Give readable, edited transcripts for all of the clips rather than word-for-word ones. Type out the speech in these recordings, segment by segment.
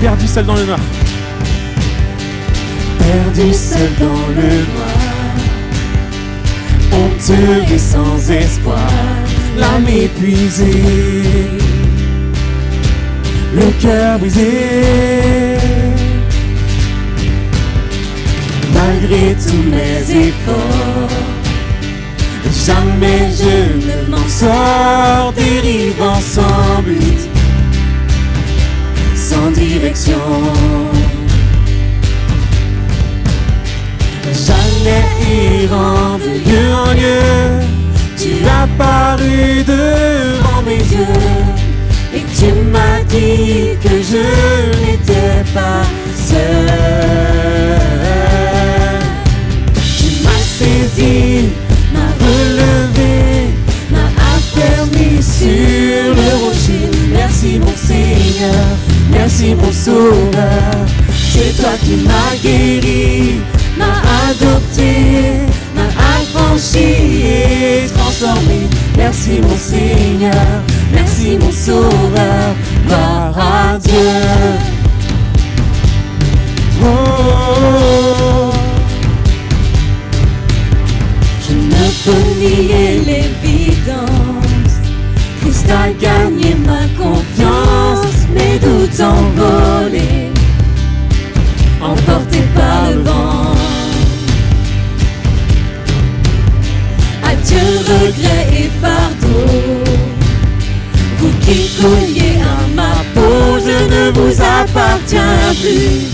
perdu seul dans le noir. Perdu seul dans le noir, honteux et sans espoir, l'âme épuisée, le cœur brisé. Malgré tous mes efforts, jamais je ne m'en sors, dérivant sans but, sans direction. J'allais errant de lieu en lieu, tu as paru devant mes yeux, et tu m'as dit que je n'étais pas seul. Tu m'as saisi, m'as relevé, m'as affermi sur le rocher. Merci mon Seigneur, merci mon Sauveur, c'est toi qui m'as guéri, m'as adopté, m'as affranchi et transformé. Merci mon Seigneur, merci mon Sauveur, gloire à Dieu. Oh, oh, oh. Je ne peux nier l'évidence, Christ a gagné ma confiance, mes doutes envolés, emportés par le vent. Adieu regrets et fardeaux, vous qui colliez à ma peau, je ne vous appartiens plus,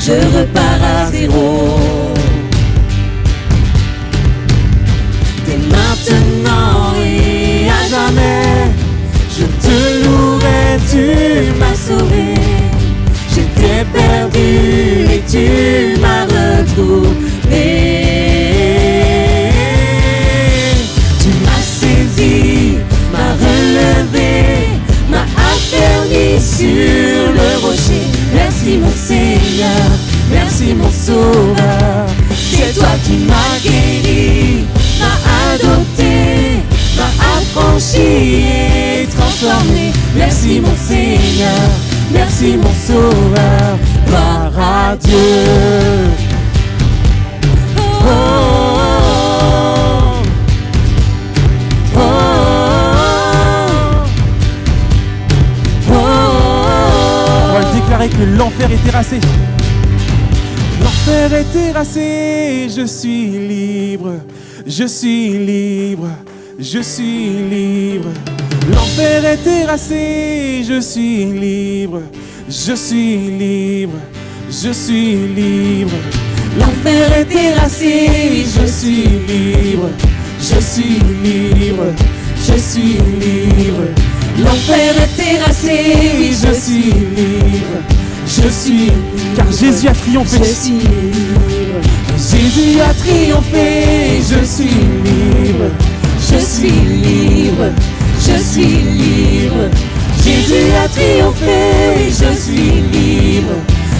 je repars à zéro. Dès maintenant et à jamais, je te louerai, tu m'as sauvé. J'étais perdu et tu m'as retrouvé. Tu m'as saisi, m'as relevé, m'as affermi sur le rocher. Merci mon Seigneur, merci mon Sauveur, c'est toi qui m'as guéri, m'as adopté, m'as affranchi et transformé. Merci mon Seigneur, merci mon Sauveur, gloire à Dieu. Oh, oh, oh, oh, oh. On va le déclarer que l'enfer est terrassé. L'enfer est terrassé, je suis libre, je suis libre, je suis libre. L'enfer est terrassé, je suis libre, je suis libre, je suis libre. L'enfer est terrassé, Je suis libre, je suis libre, je suis libre. l'enfer est terrassé, Je suis libre, je suis libre. Car Jésus a triomphé. je suis libre, Jésus a triomphé, je suis libre, je suis libre, je suis libre. Jésus a triomphé, je suis libre,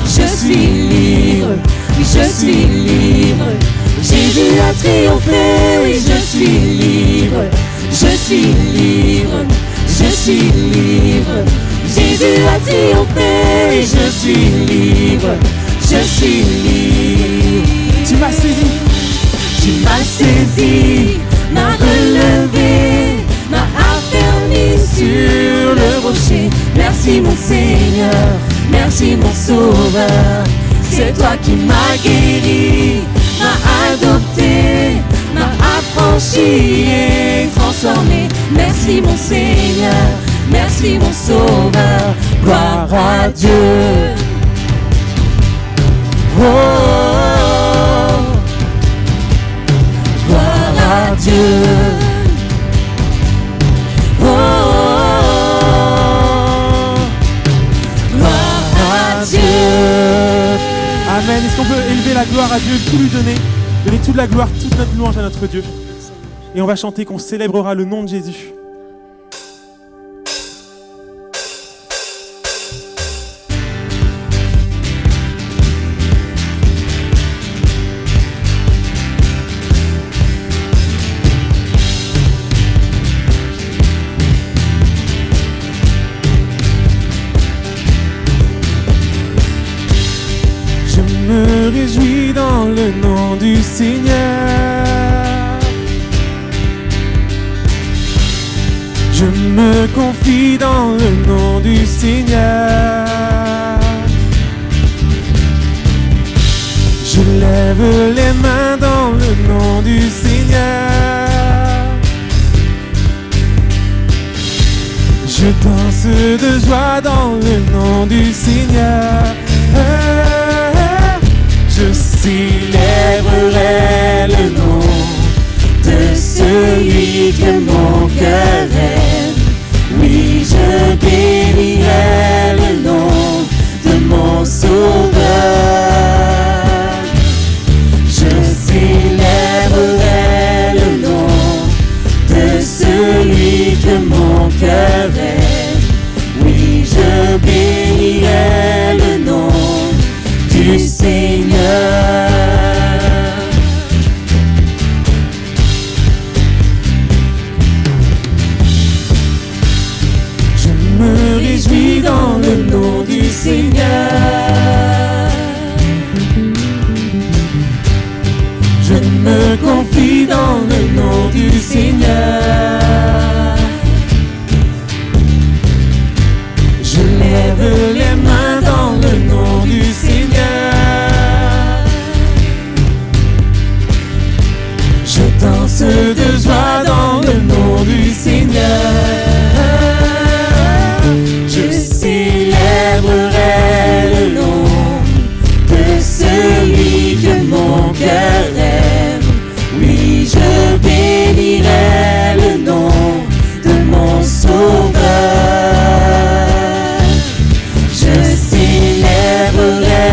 je suis libre, oui je suis libre. Jésus a triomphé, oui je suis libre, je suis libre, je suis libre. Jésus a triomphé, oui je suis libre, je suis libre. Tu m'as saisi, Tu m'as saisi, m'as relevé, m'as affermi sur le rocher. Merci mon Seigneur, merci mon Sauveur, c'est toi qui m'as guéri, m'as adopté, m'as affranchi et transformé. Merci mon Seigneur, merci mon Sauveur, gloire à Dieu. Oh, oh, oh. Gloire à Dieu. Oh, oh, oh. Gloire à Dieu. Amen. Est-ce qu'on peut élever la gloire à Dieu, tout lui donner toute la gloire, toute notre louange à notre Dieu. Et on va chanter qu'on célébrera le nom de Jésus. réjouis dans le nom du Seigneur. Je me confie dans le nom du Seigneur. Je lève les mains dans le nom du Seigneur. Je danse de joie dans le nom du Seigneur. Je célébrerai le nom de celui que mon cœur aime. Oui, je bénirai le nom de mon Sauveur. Je célébrerai le nom de celui que mon cœur aime. Oui, je bénirai le nom du Seigneur. Je me réjouis dans le nom du Seigneur. Je me confie dans le nom du Seigneur. Je lève les mains dans le nom du Seigneur. Je danse de joie dans le nom du Seigneur. Je célébrerai le nom de celui que mon cœur aime. Oui, je bénirai le nom de mon Sauveur. Je célébrerai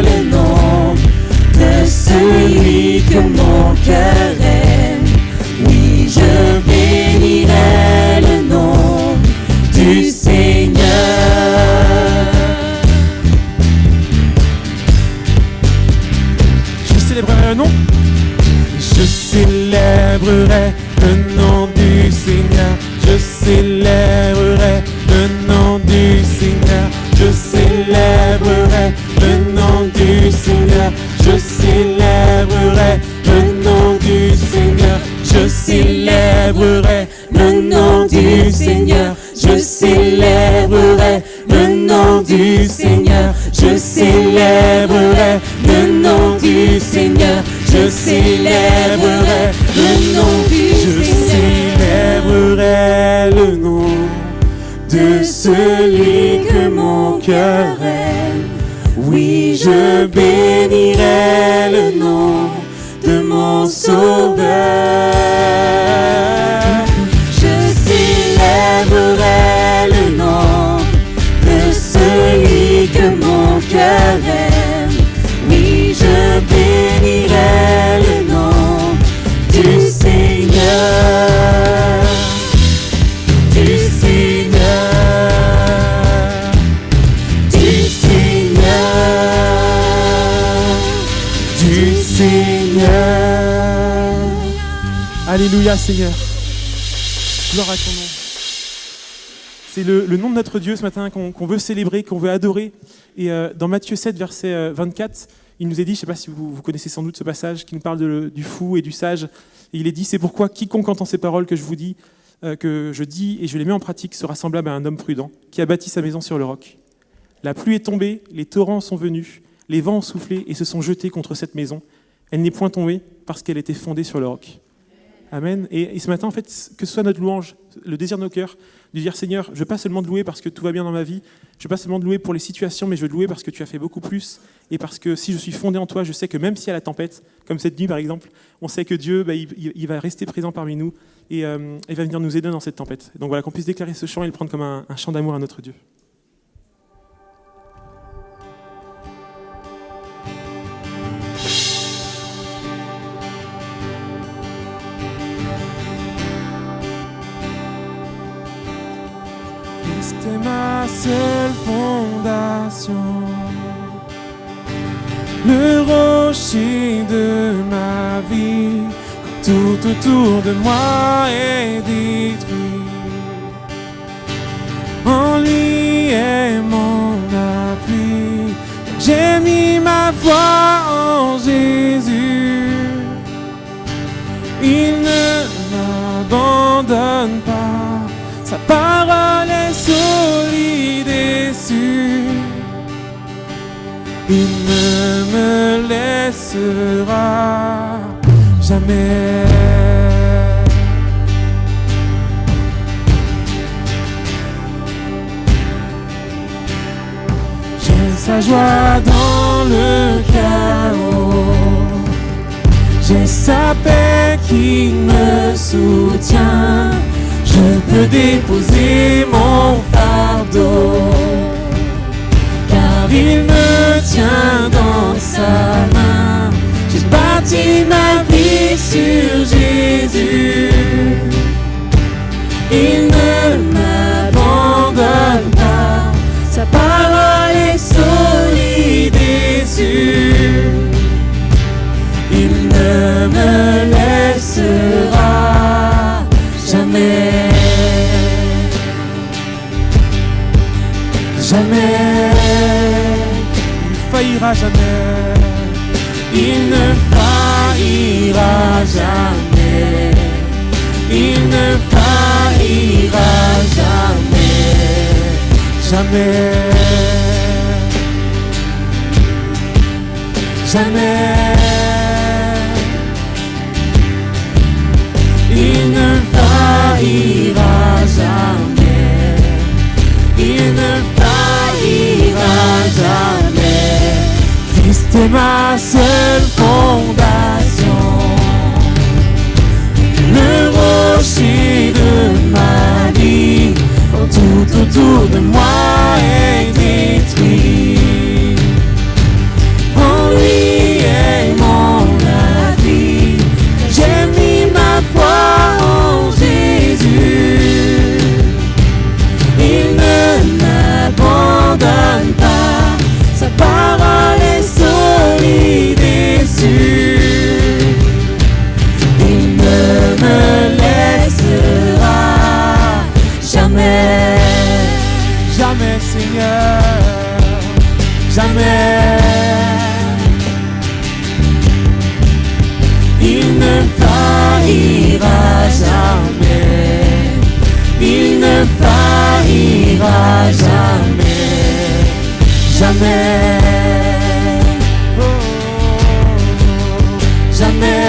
le nom de celui que mon cœur aime. Oui, je bénirai le nom du Seigneur. Je célébrerai le nom. Je célébrerai le nom du Seigneur. Je célébrerai le nom du Seigneur. Je célébrerai le nom du Seigneur. Je célébrerai le nom du Seigneur. Je célébrerai le nom du Seigneur. Je célébrerai le nom du Seigneur. Je célébrerai le nom du Seigneur. Je célébrerai le nom du Seigneur. Je célébrerai le nom de celui que mon cœur aime. Oui, je bénirai le nom de mon Sauveur. Je célébrerai le nom de celui que mon cœur aime. Oui, je bénirai le nom du Seigneur. Du Seigneur. Du Seigneur. Du Seigneur. Alléluia, Seigneur. Gloire à ton nom. C'est le nom de notre Dieu ce matin qu'on veut célébrer, qu'on veut adorer. Et dans Matthieu 7, verset 24, il nous est dit, je ne sais pas si vous connaissez sans doute ce passage, qui nous parle du fou et du sage. Et il est dit, c'est pourquoi quiconque entend ces paroles que je vous dis, que je dis et je les mets en pratique, sera semblable à un homme prudent qui a bâti sa maison sur le roc. La pluie est tombée, les torrents sont venus, les vents ont soufflé et se sont jetés contre cette maison. Elle n'est point tombée parce qu'elle était fondée sur le roc. Amen. Et ce matin, en fait, que ce soit notre louange, le désir de nos cœurs, de dire Seigneur, je ne veux pas seulement te louer parce que tout va bien dans ma vie, je ne veux pas seulement te louer pour les situations, mais je veux te louer parce que tu as fait beaucoup plus et parce que si je suis fondé en toi, je sais que même s'il y a la tempête, comme cette nuit par exemple, on sait que Dieu, il va rester présent parmi nous et il va venir nous aider dans cette tempête. Donc voilà, qu'on puisse déclarer ce chant et le prendre comme un chant d'amour à notre Dieu. C'est ma seule fondation, le rocher de ma vie, quand tout autour de moi est détruit. En lui est mon appui, j'ai mis ma foi en Jésus. Il ne m'abandonne pas, sa parole est solide et sûre. Il ne me laissera jamais. J'ai sa joie dans le chaos, j'ai sa paix qui me soutient. Je peux déposer mon fardeau, car il me tient dans sa main. J'ai bâti ma vie sur Jésus. Il ne m'abandonne pas, sa parole est solide et sûre. Il ne me laissera jamais. Jamais. Il ne faillira jamais. Il ne faillira jamais. Il ne faillira jamais. Jamais. Jamais. Il ne faillira jamais. Il ne faillira jamais. Christ est ma seule fondation, le rocher de ma vie. Quand tout autour de moi est détruit, en lui est mon avis. J'ai mis ma foi en Jésus. Il ne m'abandonne pas, sa parole est solide et sûre. Il ne me laissera jamais. Jamais, Seigneur, jamais. Il ne faillira jamais. Il ne faillira jamais. Jamais. Oh, jamais.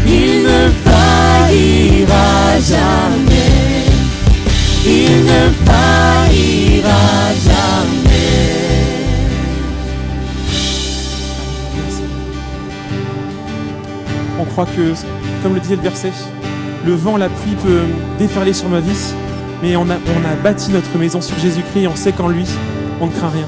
Il ne faillira jamais. Il ne faillira jamais. On croit que, comme le disait le verset, le vent, la pluie peut déferler sur ma vie, mais on a bâti notre maison sur Jésus-Christ et on sait qu'en lui, on ne craint rien.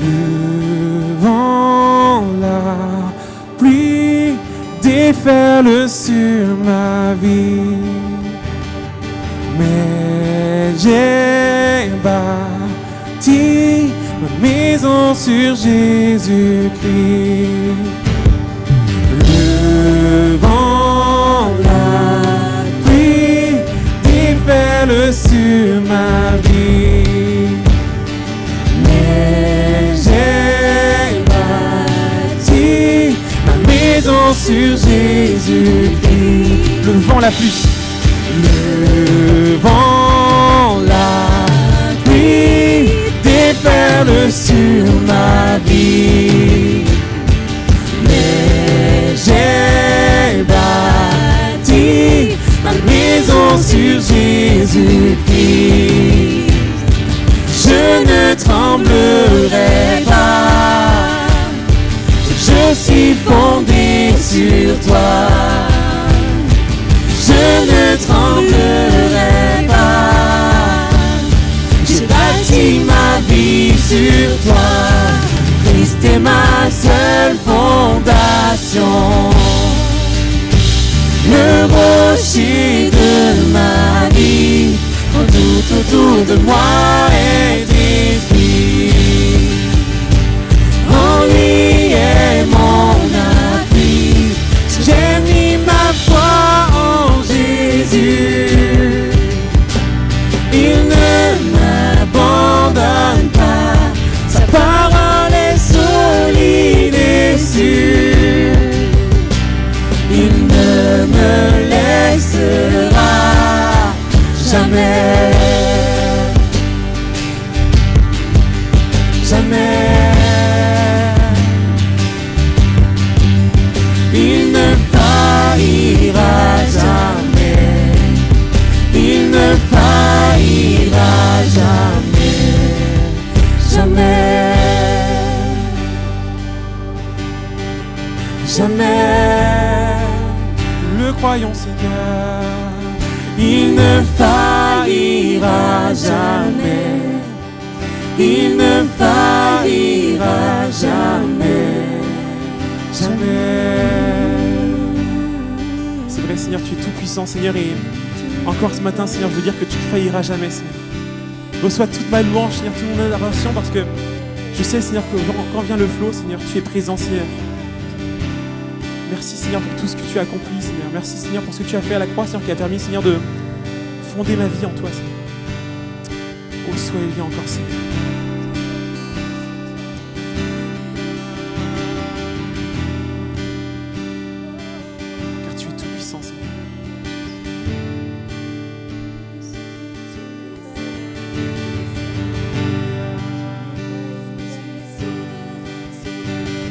Le vent, la pluie déferle sur ma vie, mais j'ai bâti ma maison sur Jésus-Christ. Le vent, la pluie déferle sur ma vie, mais j'ai bâti ma maison sur Jésus-Christ. Le vent, la pluie. Le vent, la pluie déferle sur ma vie, mais j'ai bâti ma maison sur Jésus-Christ. Je ne tremblerai pas, je suis fondé sur toi. Je ne tremblerai pas, j'ai bâti ma vie sur toi. Christ est ma seule fondation, le rocher de ma vie. Quand tout autour de moi est détruit, en lui est mon appui. J'ai mis ma foi en Jésus. il ne me laissera jamais, jamais. Il ne faillira jamais, il ne faillira jamais, jamais, jamais. Le croyons, Seigneur. Il ne faillira jamais, il ne faillira jamais, jamais. C'est vrai, Seigneur, tu es tout puissant, Seigneur, et encore ce matin, Seigneur, je veux dire que tu ne failliras jamais, Seigneur. Reçois toute ma louange, Seigneur, toute mon adoration, parce que je sais, Seigneur, que quand vient le flot, Seigneur, tu es présent, Seigneur. Merci, Seigneur, pour tout ce que tu as accompli, Seigneur. Merci, Seigneur, pour ce que tu as fait à la croix, Seigneur, qui a permis, Seigneur, de fonder ma vie en toi, Seigneur. Oh, sois élevé encore, Seigneur. Car tu es tout puissant, Seigneur.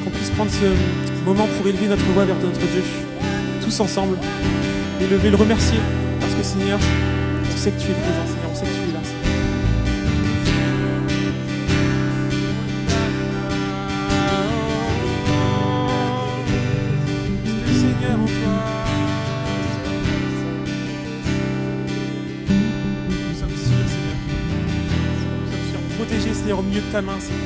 Qu'on puisse prendre ce moment pour élever notre voix vers notre Dieu, tous ensemble, et le remercier, parce que Seigneur, on sait que tu es présent, Seigneur, on sait que tu es là, Seigneur. C'est le Seigneur en toi. Nous sommes sûrs, Seigneur. Nous sommes sûrs, protégés, Seigneur, au milieu de ta main, Seigneur.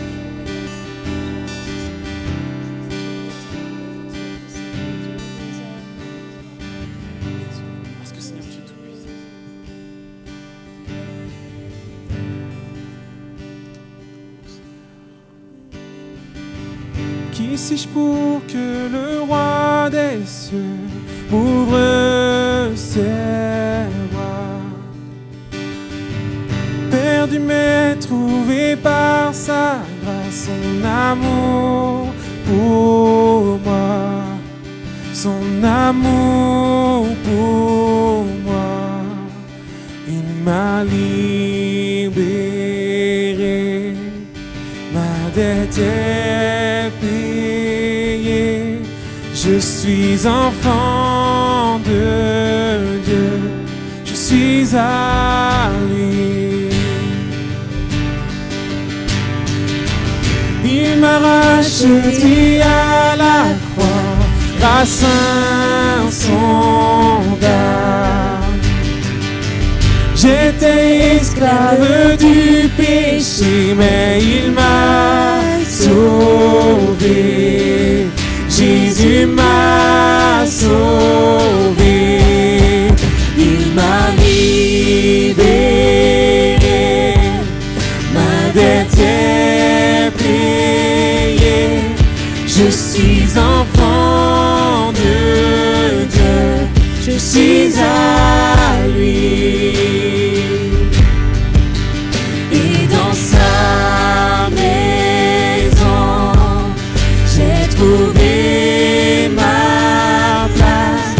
Qui suis-je pour que le roi des cieux m'ouvre ses bras? Perdu mais trouvé par sa grâce, son amour pour moi, son amour pour moi, il m'a libéré, ma dette est payée, je suis enfant de Dieu, je suis à lui. Il m'a racheté à la croix, grâce insondable. J'étais esclave du péché, mais il m'a sauvé. Jésus m'a sauvé. Il m'a libéré. Ma dette est payée. Je suis enfant de Dieu. Je suis à lui. Et dans sa maison, j'ai trouvé ma place.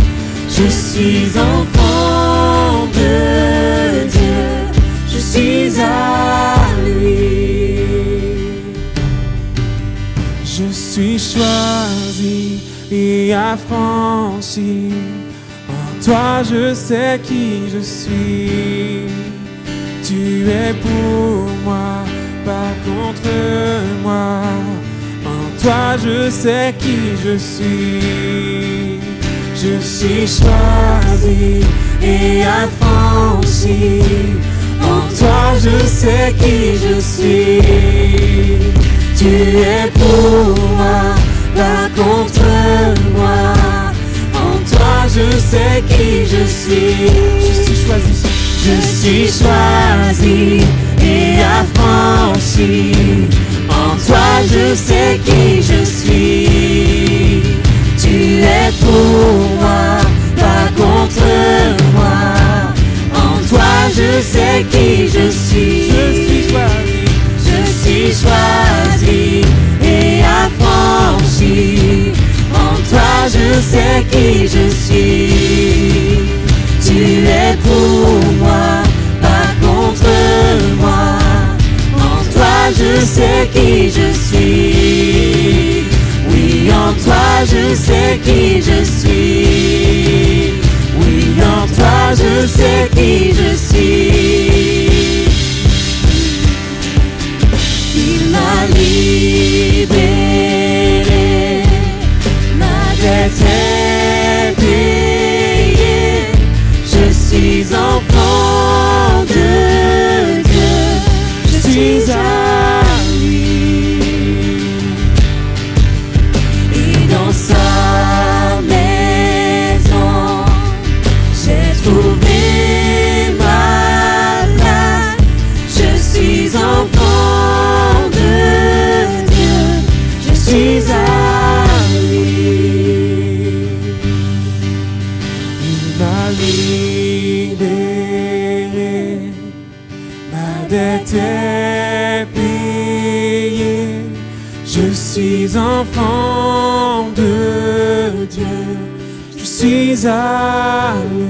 Je suis enfant de Dieu. Je suis à lui. Je suis choisi et affranchi. En toi je sais qui je suis. Tu es pour moi, pas contre moi. En toi je sais qui je suis. Je suis choisi et affranchi. En toi je sais qui je suis. Tu es pour moi, pas contre moi. En toi je sais qui je suis. Je suis choisi. Je suis choisi et affranchi. En toi je sais qui je suis. Tu es pour moi, pas contre moi. En toi je sais qui je suis. Je suis choisi. Je suis choisi et affranchi. En toi je sais qui je je suis. Tu es pour moi, pas contre moi. En toi je sais qui je suis. Oui, en toi je sais qui je suis. Oui, en toi je sais qui je suis. Il m'a libéré, ma dette est payée. Je suis enfant de Dieu, je suis à lui. Et dans sa maison, j'ai trouvé ma place. Je suis enfant de Dieu, je suis à lui. Il m'a libéré, ma dette est payée. Je suis enfant de Dieu, je suis à lui.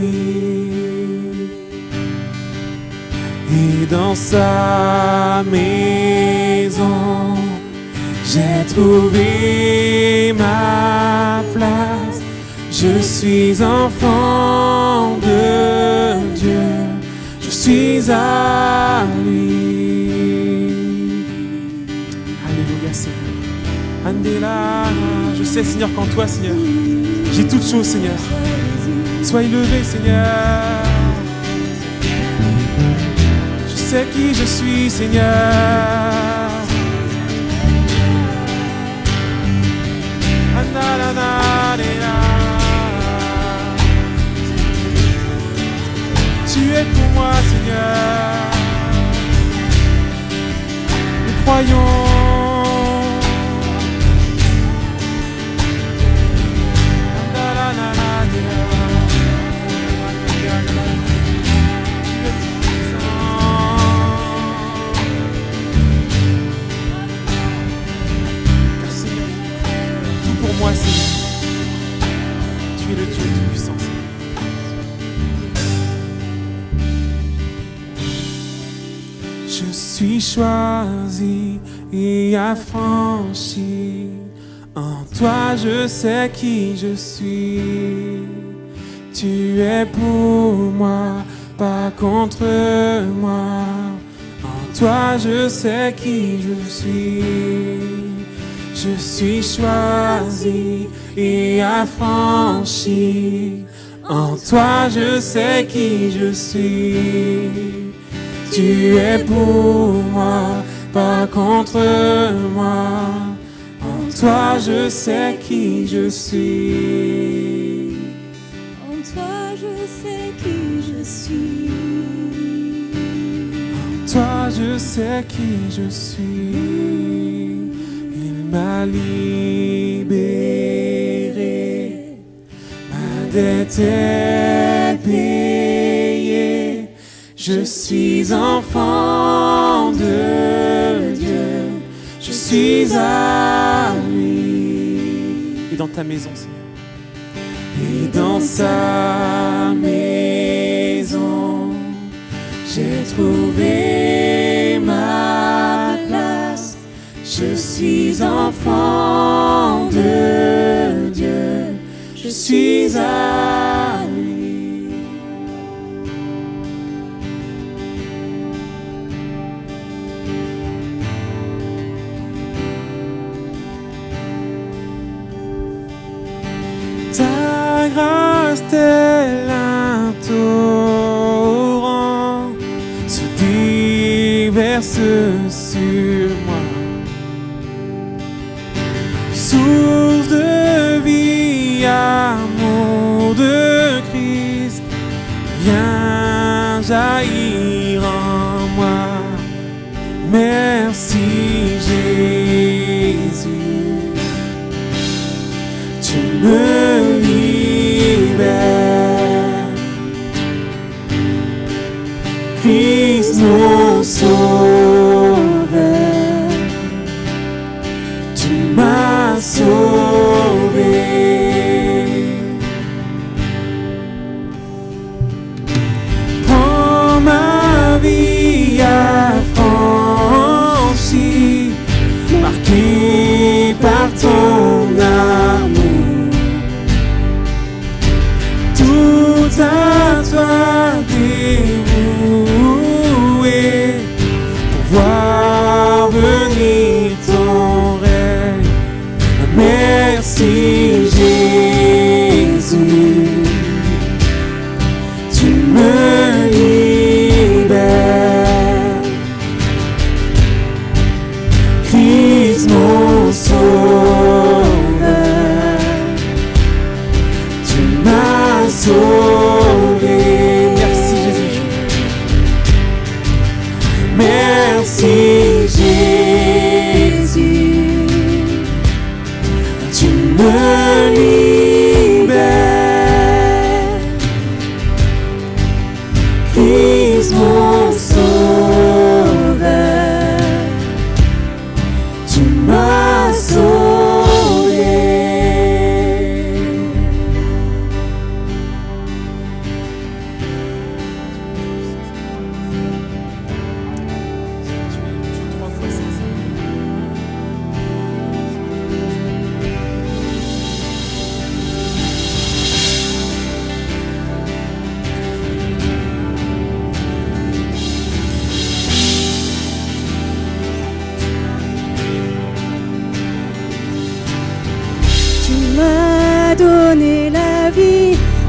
Et dans sa maison, j'ai trouvé ma place. Je suis enfant de Dieu, je suis à lui. Alléluia Seigneur. Andela, je sais Seigneur qu'en toi Seigneur, j'ai toutes choses Seigneur. Sois élevé Seigneur. Je sais qui je suis Seigneur. Tu es pour moi, Seigneur. Nous croyons. Car Seigneur, tout pour moi, Seigneur. Tu es le Dieu Tout-Puissant, Seigneur. Je suis choisi et affranchi. En toi je sais qui je suis. Tu es pour moi, pas contre moi. En toi je sais qui je suis. Je suis choisi et affranchi. En toi je sais qui je suis. Tu es pour moi, pas contre moi. En toi je sais qui je suis. En toi je sais qui je suis. En toi je sais qui je suis. Il m'a libéré, ma dette est payée. Je suis enfant de Dieu, je suis à lui. Et dans ta maison, Seigneur. Et dans sa maison, j'ai trouvé ma place. Je suis enfant de Dieu, je suis à lui. Ta grâce tel un torrent se déverse sur moi. Source de vie, amour de Christ, viens jaillir en moi. Merci Jésus, tu me libères. Christ mon sauveur, tu m'as sauvé.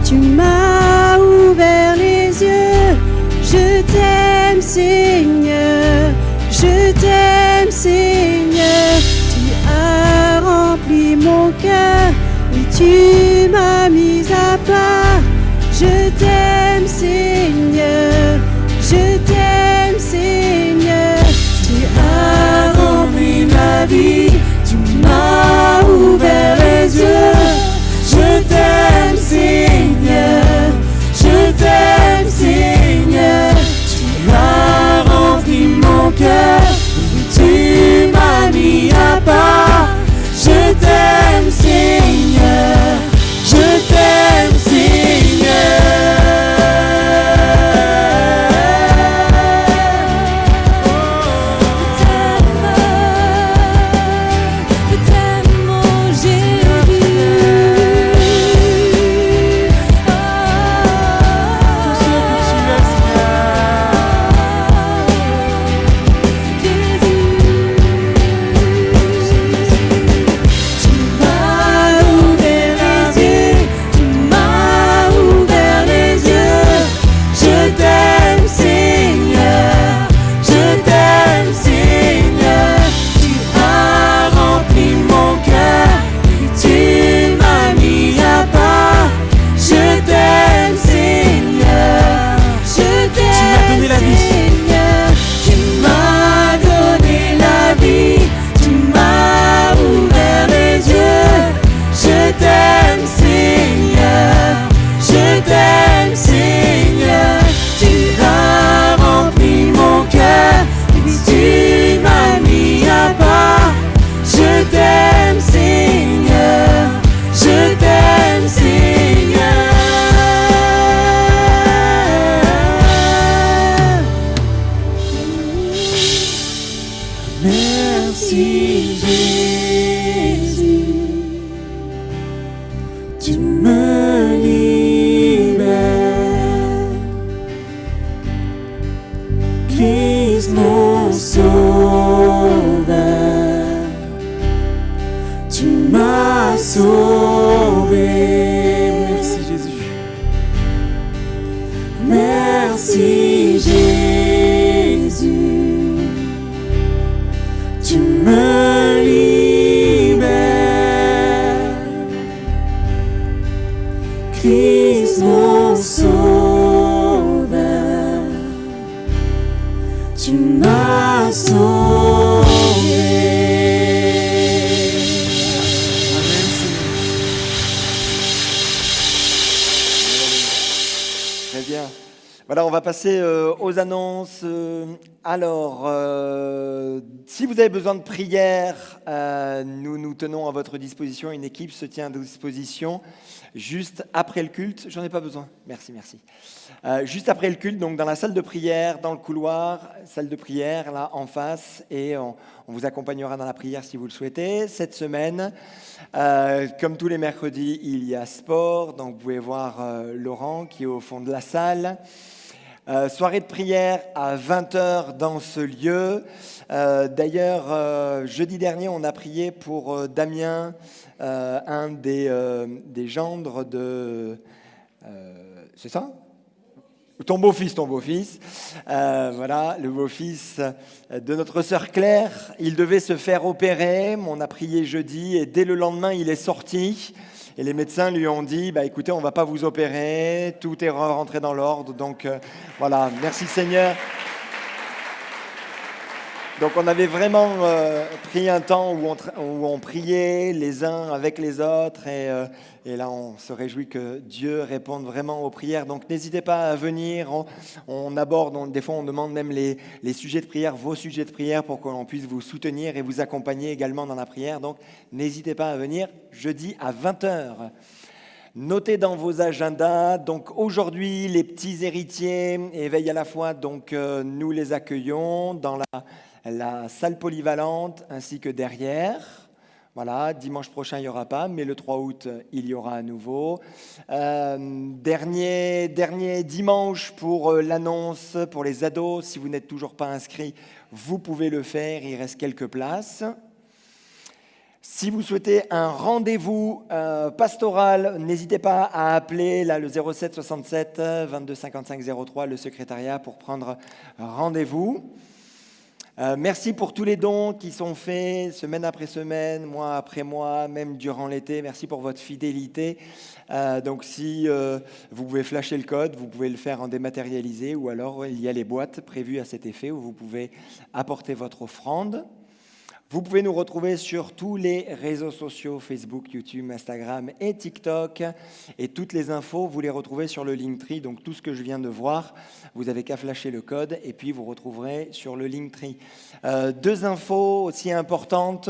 tu m'as ouvert les yeux. Je t'aime Seigneur, je t'aime Seigneur. Tu as rempli mon cœur et tu m'as mis à part. Je t'aime Seigneur, je t'aime Seigneur. Tu as rempli ma vie, tu m'as ouvert les yeux. Je t'aime Seigneur, je t'aime Seigneur. Tu as rempli mon cœur, tu m'as mis à part. Je t'aime Seigneur, je t'aime Seigneur. Passer aux annonces. Alors, si vous avez besoin de prière, nous tenons à votre disposition. Une équipe se tient à disposition juste après le culte. J'en ai pas besoin. Merci. Juste après le culte, donc dans la salle de prière, dans le couloir, salle de prière, là en face, et on vous accompagnera dans la prière si vous le souhaitez. Cette semaine, comme tous les mercredis, il y a sport. Donc, vous pouvez voir Laurent qui est au fond de la salle. Soirée de prière à 20h dans ce lieu. D'ailleurs, jeudi dernier, on a prié pour Damien, un des gendres de... c'est ça ? Ton beau-fils. Voilà, le beau-fils de notre sœur Claire. Il devait se faire opérer. On a prié jeudi et dès le lendemain, il est sorti. Et les médecins lui ont dit, écoutez, on ne va pas vous opérer, tout est rentré dans l'ordre. Donc voilà, merci Seigneur. Donc on avait vraiment pris un temps où on priait les uns avec les autres et là on se réjouit que Dieu réponde vraiment aux prières. Donc n'hésitez pas à venir, on aborde, des fois on demande même les sujets de prière, vos sujets de prière pour qu'on puisse vous soutenir et vous accompagner également dans la prière. Donc n'hésitez pas à venir jeudi à 20h. Notez dans vos agendas, donc aujourd'hui les petits héritiers éveillent à la foi, donc nous les accueillons dans la salle polyvalente ainsi que derrière. Voilà, dimanche prochain il n'y aura pas, mais le 3 août il y aura à nouveau. Dernier dimanche pour l'annonce pour les ados, si vous n'êtes toujours pas inscrits, vous pouvez le faire, il reste quelques places. Si vous souhaitez un rendez-vous pastoral, n'hésitez pas à appeler là, le 07 67 22 55 03, le secrétariat, pour prendre rendez-vous. Merci pour tous les dons qui sont faits semaine après semaine, mois après mois, même durant l'été. Merci pour votre fidélité. Donc si vous pouvez flasher le code, vous pouvez le faire en dématérialisé, ou alors il y a les boîtes prévues à cet effet où vous pouvez apporter votre offrande. Vous pouvez nous retrouver sur tous les réseaux sociaux, Facebook, YouTube, Instagram et TikTok. Et toutes les infos, vous les retrouvez sur le Linktree. Donc tout ce que je viens de voir, vous n'avez qu'à flasher le code et puis vous retrouverez sur le Linktree. Deux infos aussi importantes.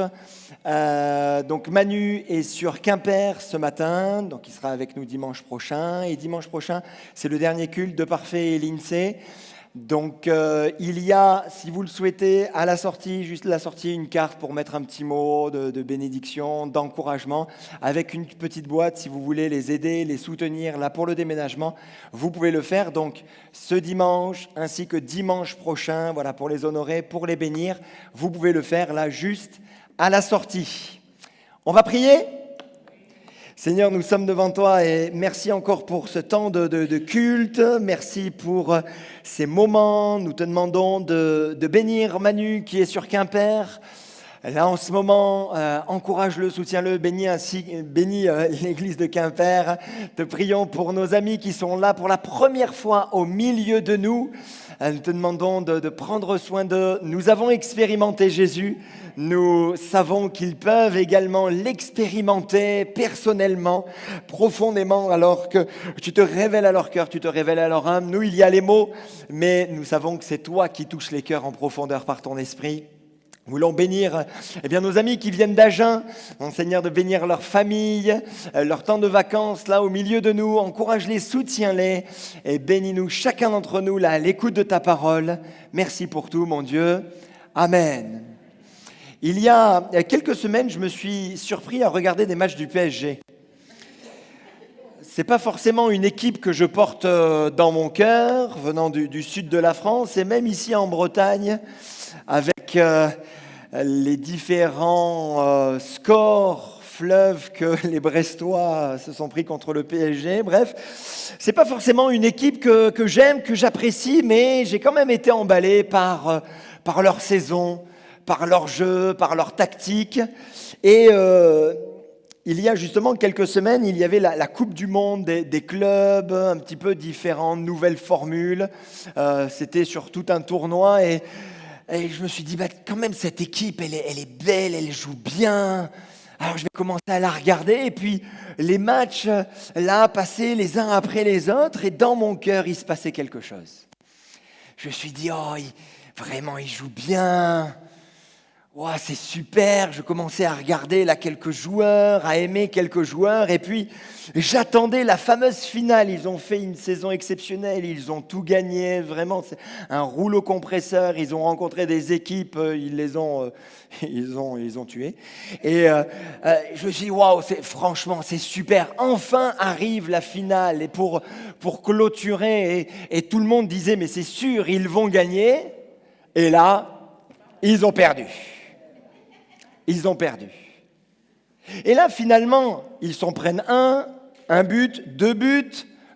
Donc Manu est sur Quimper ce matin, donc il sera avec nous dimanche prochain. Et dimanche prochain, c'est le dernier culte de Parfait et l'INSEE. Donc il y a, si vous le souhaitez, à la sortie, juste la sortie, une carte pour mettre un petit mot de bénédiction, d'encouragement, avec une petite boîte si vous voulez les aider, les soutenir là pour le déménagement. Vous pouvez le faire donc ce dimanche ainsi que dimanche prochain, voilà, pour les honorer, pour les bénir. Vous pouvez le faire là juste à la sortie. On va prier ? Seigneur, nous sommes devant toi et merci encore pour ce temps de culte. Merci pour ces moments. Nous te demandons de bénir Manu qui est sur Quimper. Là, en ce moment, encourage-le, soutiens-le, bénis l'église de Quimper. Te prions pour nos amis qui sont là pour la première fois au milieu de nous. Nous te demandons de prendre soin d'eux. Nous avons expérimenté Jésus. Nous savons qu'ils peuvent également l'expérimenter personnellement, profondément, alors que tu te révèles à leur cœur, tu te révèles à leur âme. Nous, il y a les mots, mais nous savons que c'est toi qui touches les cœurs en profondeur par ton esprit. Nous voulons bénir nos amis qui viennent d'Agen, Seigneur, de bénir leur famille, leur temps de vacances là au milieu de nous. Encourage-les, soutiens-les et bénis-nous, chacun d'entre nous là à l'écoute de ta parole. Merci pour tout, mon Dieu. Amen. Il y a quelques semaines, je me suis surpris à regarder des matchs du PSG. C'est pas forcément une équipe que je porte dans mon cœur, venant du sud de la France, et même ici en Bretagne, avec les différents scores fleuves que les Brestois se sont pris contre le PSG. Bref, c'est pas forcément une équipe que j'aime, que j'apprécie, mais j'ai quand même été emballé par leur saison, par leur jeu, par leur tactique. Et il y a justement quelques semaines, il y avait la Coupe du Monde des clubs, un petit peu différentes, nouvelles formules. C'était sur tout un tournoi et je me suis dit, quand même, cette équipe, elle est belle, elle joue bien. Alors, je vais commencer à la regarder. Et puis, les matchs, là, passaient les uns après les autres. Et dans mon cœur, il se passait quelque chose. Je me suis dit, vraiment, ils jouent bien. Wow, c'est super. Je commençais à regarder là quelques joueurs, à aimer quelques joueurs. Et puis, j'attendais la fameuse finale. Ils ont fait une saison exceptionnelle. Ils ont tout gagné. Vraiment, c'est un rouleau compresseur. Ils ont rencontré des équipes. Ils les ont tués. Et je me suis dit, waouh, franchement, c'est super. Enfin arrive la finale. Et pour clôturer, et tout le monde disait, mais c'est sûr, ils vont gagner. Et là, ils ont perdu. Ils ont perdu. Et là, finalement, ils s'en prennent un but, 2 buts,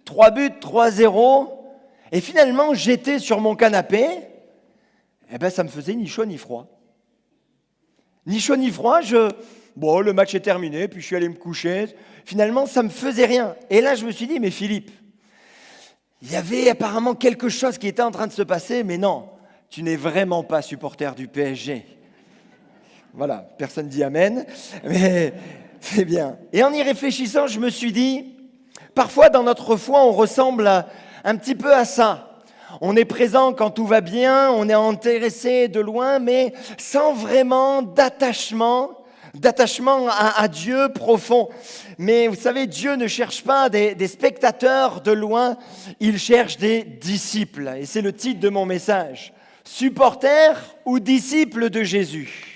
3 buts, 3-0. Et finalement, j'étais sur mon canapé. Ça me faisait ni chaud ni froid. Ni chaud ni froid. Le match est terminé, puis je suis allé me coucher. Finalement, ça ne me faisait rien. Et là, je me suis dit, mais Philippe, il y avait apparemment quelque chose qui était en train de se passer, mais non, tu n'es vraiment pas supporter du PSG. Voilà, personne dit amen, mais c'est bien. Et en y réfléchissant, je me suis dit, parfois dans notre foi, on ressemble un petit peu à ça. On est présent quand tout va bien, on est intéressé de loin, mais sans vraiment d'attachement à Dieu profond. Mais vous savez, Dieu ne cherche pas des spectateurs de loin, il cherche des disciples. Et c'est le titre de mon message. Supporters ou disciples de Jésus.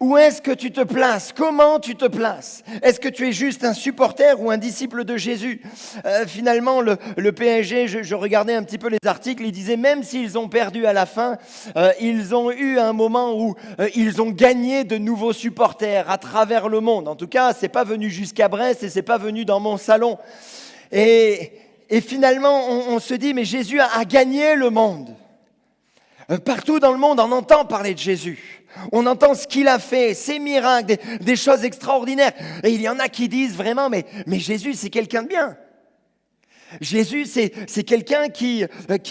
Où est-ce que tu te places? Comment tu te places? Est-ce que tu es juste un supporter ou un disciple de Jésus? Finalement, le PSG, je regardais un petit peu les articles, ils disaient même s'ils ont perdu à la fin, ils ont eu un moment où ils ont gagné de nouveaux supporters à travers le monde. En tout cas, c'est pas venu jusqu'à Brest et c'est pas venu dans mon salon. Et finalement, on se dit, mais Jésus a gagné le monde. Partout dans le monde, on entend parler de Jésus. On entend ce qu'il a fait, ses miracles, des choses extraordinaires. Et il y en a qui disent vraiment, mais Jésus, c'est quelqu'un de bien. Jésus, c'est quelqu'un qui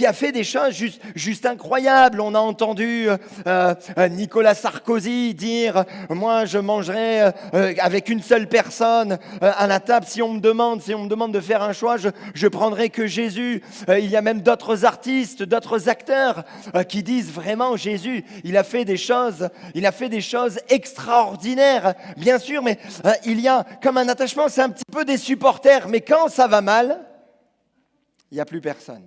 a fait des choses juste incroyables. On a entendu Nicolas Sarkozy dire « Moi, je mangerai avec une seule personne à la table. Si on me demande de faire un choix, je prendrai que Jésus. » Il y a même d'autres artistes, d'autres acteurs qui disent vraiment « Jésus, il a fait des choses extraordinaires. » Bien sûr, mais il y a comme un attachement, c'est un petit peu des supporters. Mais quand ça va mal, il n'y a plus personne.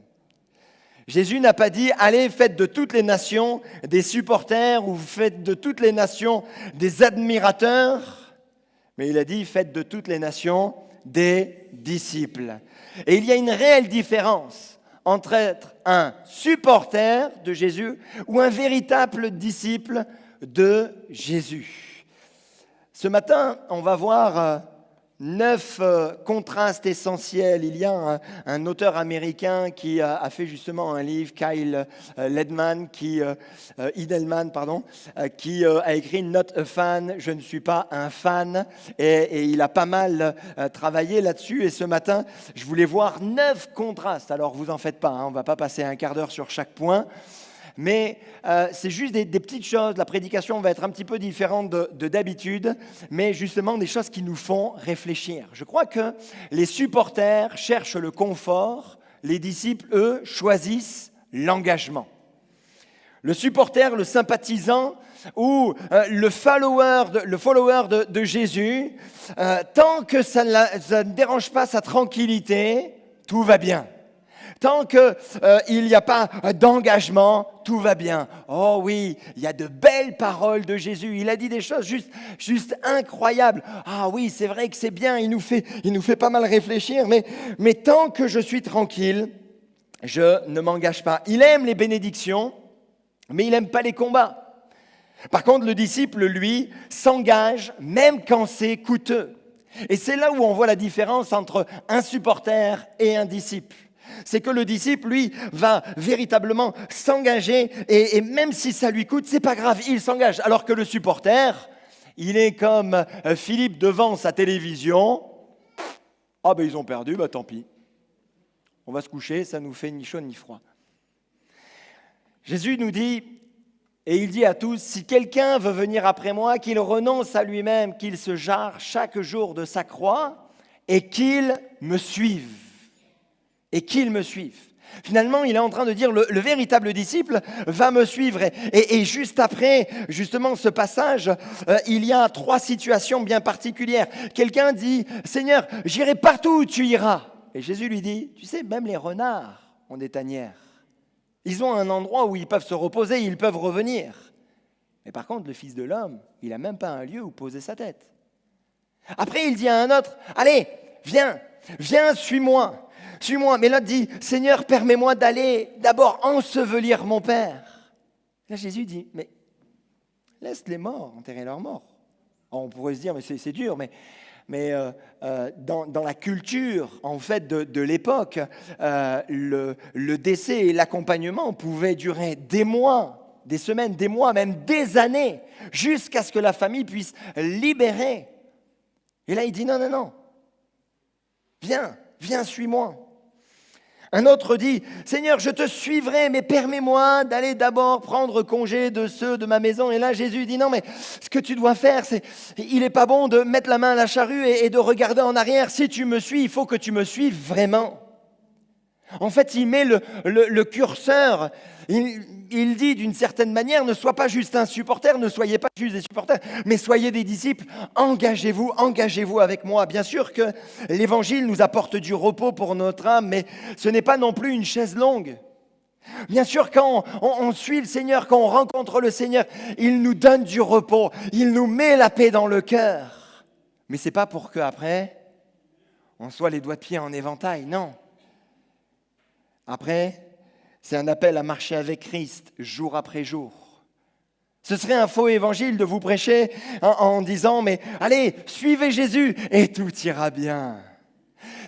Jésus n'a pas dit « Allez, faites de toutes les nations des supporters » ou « Faites de toutes les nations des admirateurs », mais il a dit « Faites de toutes les nations des disciples ». Et il y a une réelle différence entre être un supporter de Jésus ou un véritable disciple de Jésus. Ce matin, on va voir 9 contrastes essentiels. Il y a un auteur américain qui a fait justement un livre, Kyle Idleman, qui a écrit Not a fan, je ne suis pas un fan, et il a pas mal travaillé là-dessus. Et ce matin, je voulais voir 9 contrastes. Alors vous en faites pas, on ne va pas passer un quart d'heure sur chaque point. Mais c'est juste des petites choses. La prédication va être un petit peu différente de d'habitude, mais justement des choses qui nous font réfléchir. Je crois que les supporters cherchent le confort, les disciples, eux, choisissent l'engagement. Le supporter, le sympathisant ou le follower de Jésus, tant que ça ne dérange pas sa tranquillité, tout va bien. Tant qu'il n'y a pas d'engagement, tout va bien. Oh oui, il y a de belles paroles de Jésus. Il a dit des choses juste incroyables. Ah oui, c'est vrai que c'est bien, il nous fait pas mal réfléchir, mais tant que je suis tranquille, je ne m'engage pas. Il aime les bénédictions, mais il n'aime pas les combats. Par contre, le disciple, lui, s'engage même quand c'est coûteux. Et c'est là où on voit la différence entre un supporter et un disciple. C'est que le disciple, lui, va véritablement s'engager et même si ça lui coûte, c'est pas grave, il s'engage. Alors que le supporter, il est comme Philippe devant sa télévision. Ah ben ils ont perdu, tant pis. On va se coucher, ça nous fait ni chaud ni froid. Jésus nous dit, et il dit à tous, si quelqu'un veut venir après moi, qu'il renonce à lui-même, qu'il se jarre chaque jour de sa croix et qu'il me suive. Et qu'il me suive. Finalement, il est en train de dire, le véritable disciple va me suivre. Et juste après, justement, ce passage, il y a 3 situations bien particulières. Quelqu'un dit, Seigneur, j'irai partout où tu iras. Et Jésus lui dit, tu sais, même les renards ont des tanières. Ils ont un endroit où ils peuvent se reposer, ils peuvent revenir. Mais par contre, le Fils de l'homme, il n'a même pas un lieu où poser sa tête. Après, il dit à un autre, allez, viens, suis-moi. Suis-moi. Mais l'autre dit, Seigneur, permets-moi d'aller d'abord ensevelir mon Père. Là, Jésus dit, mais laisse les morts enterrer leurs morts. Alors, on pourrait se dire, mais c'est dur, mais dans la culture en fait de l'époque, le décès et l'accompagnement pouvaient durer des mois, des semaines, des mois, même des années, jusqu'à ce que la famille puisse libérer. Et là, il dit, non, viens, suis-moi. Un autre dit, Seigneur, je te suivrai, mais permets-moi d'aller d'abord prendre congé de ceux de ma maison. Et là, Jésus dit, non, mais ce que tu dois faire, il n'est pas bon de mettre la main à la charrue et de regarder en arrière. Si tu me suis, il faut que tu me suives vraiment. En fait, il met le curseur. Il dit d'une certaine manière, ne sois pas juste un supporter, ne soyez pas juste des supporters, mais soyez des disciples, engagez-vous avec moi. Bien sûr que l'Évangile nous apporte du repos pour notre âme, mais ce n'est pas non plus une chaise longue. Bien sûr, quand on suit le Seigneur, quand on rencontre le Seigneur, il nous donne du repos, il nous met la paix dans le cœur. Mais ce n'est pas pour qu'après, on soit les doigts de pied en éventail, non. Après, c'est un appel à marcher avec Christ jour après jour. Ce serait un faux évangile de vous prêcher en disant « Mais allez, suivez Jésus et tout ira bien ».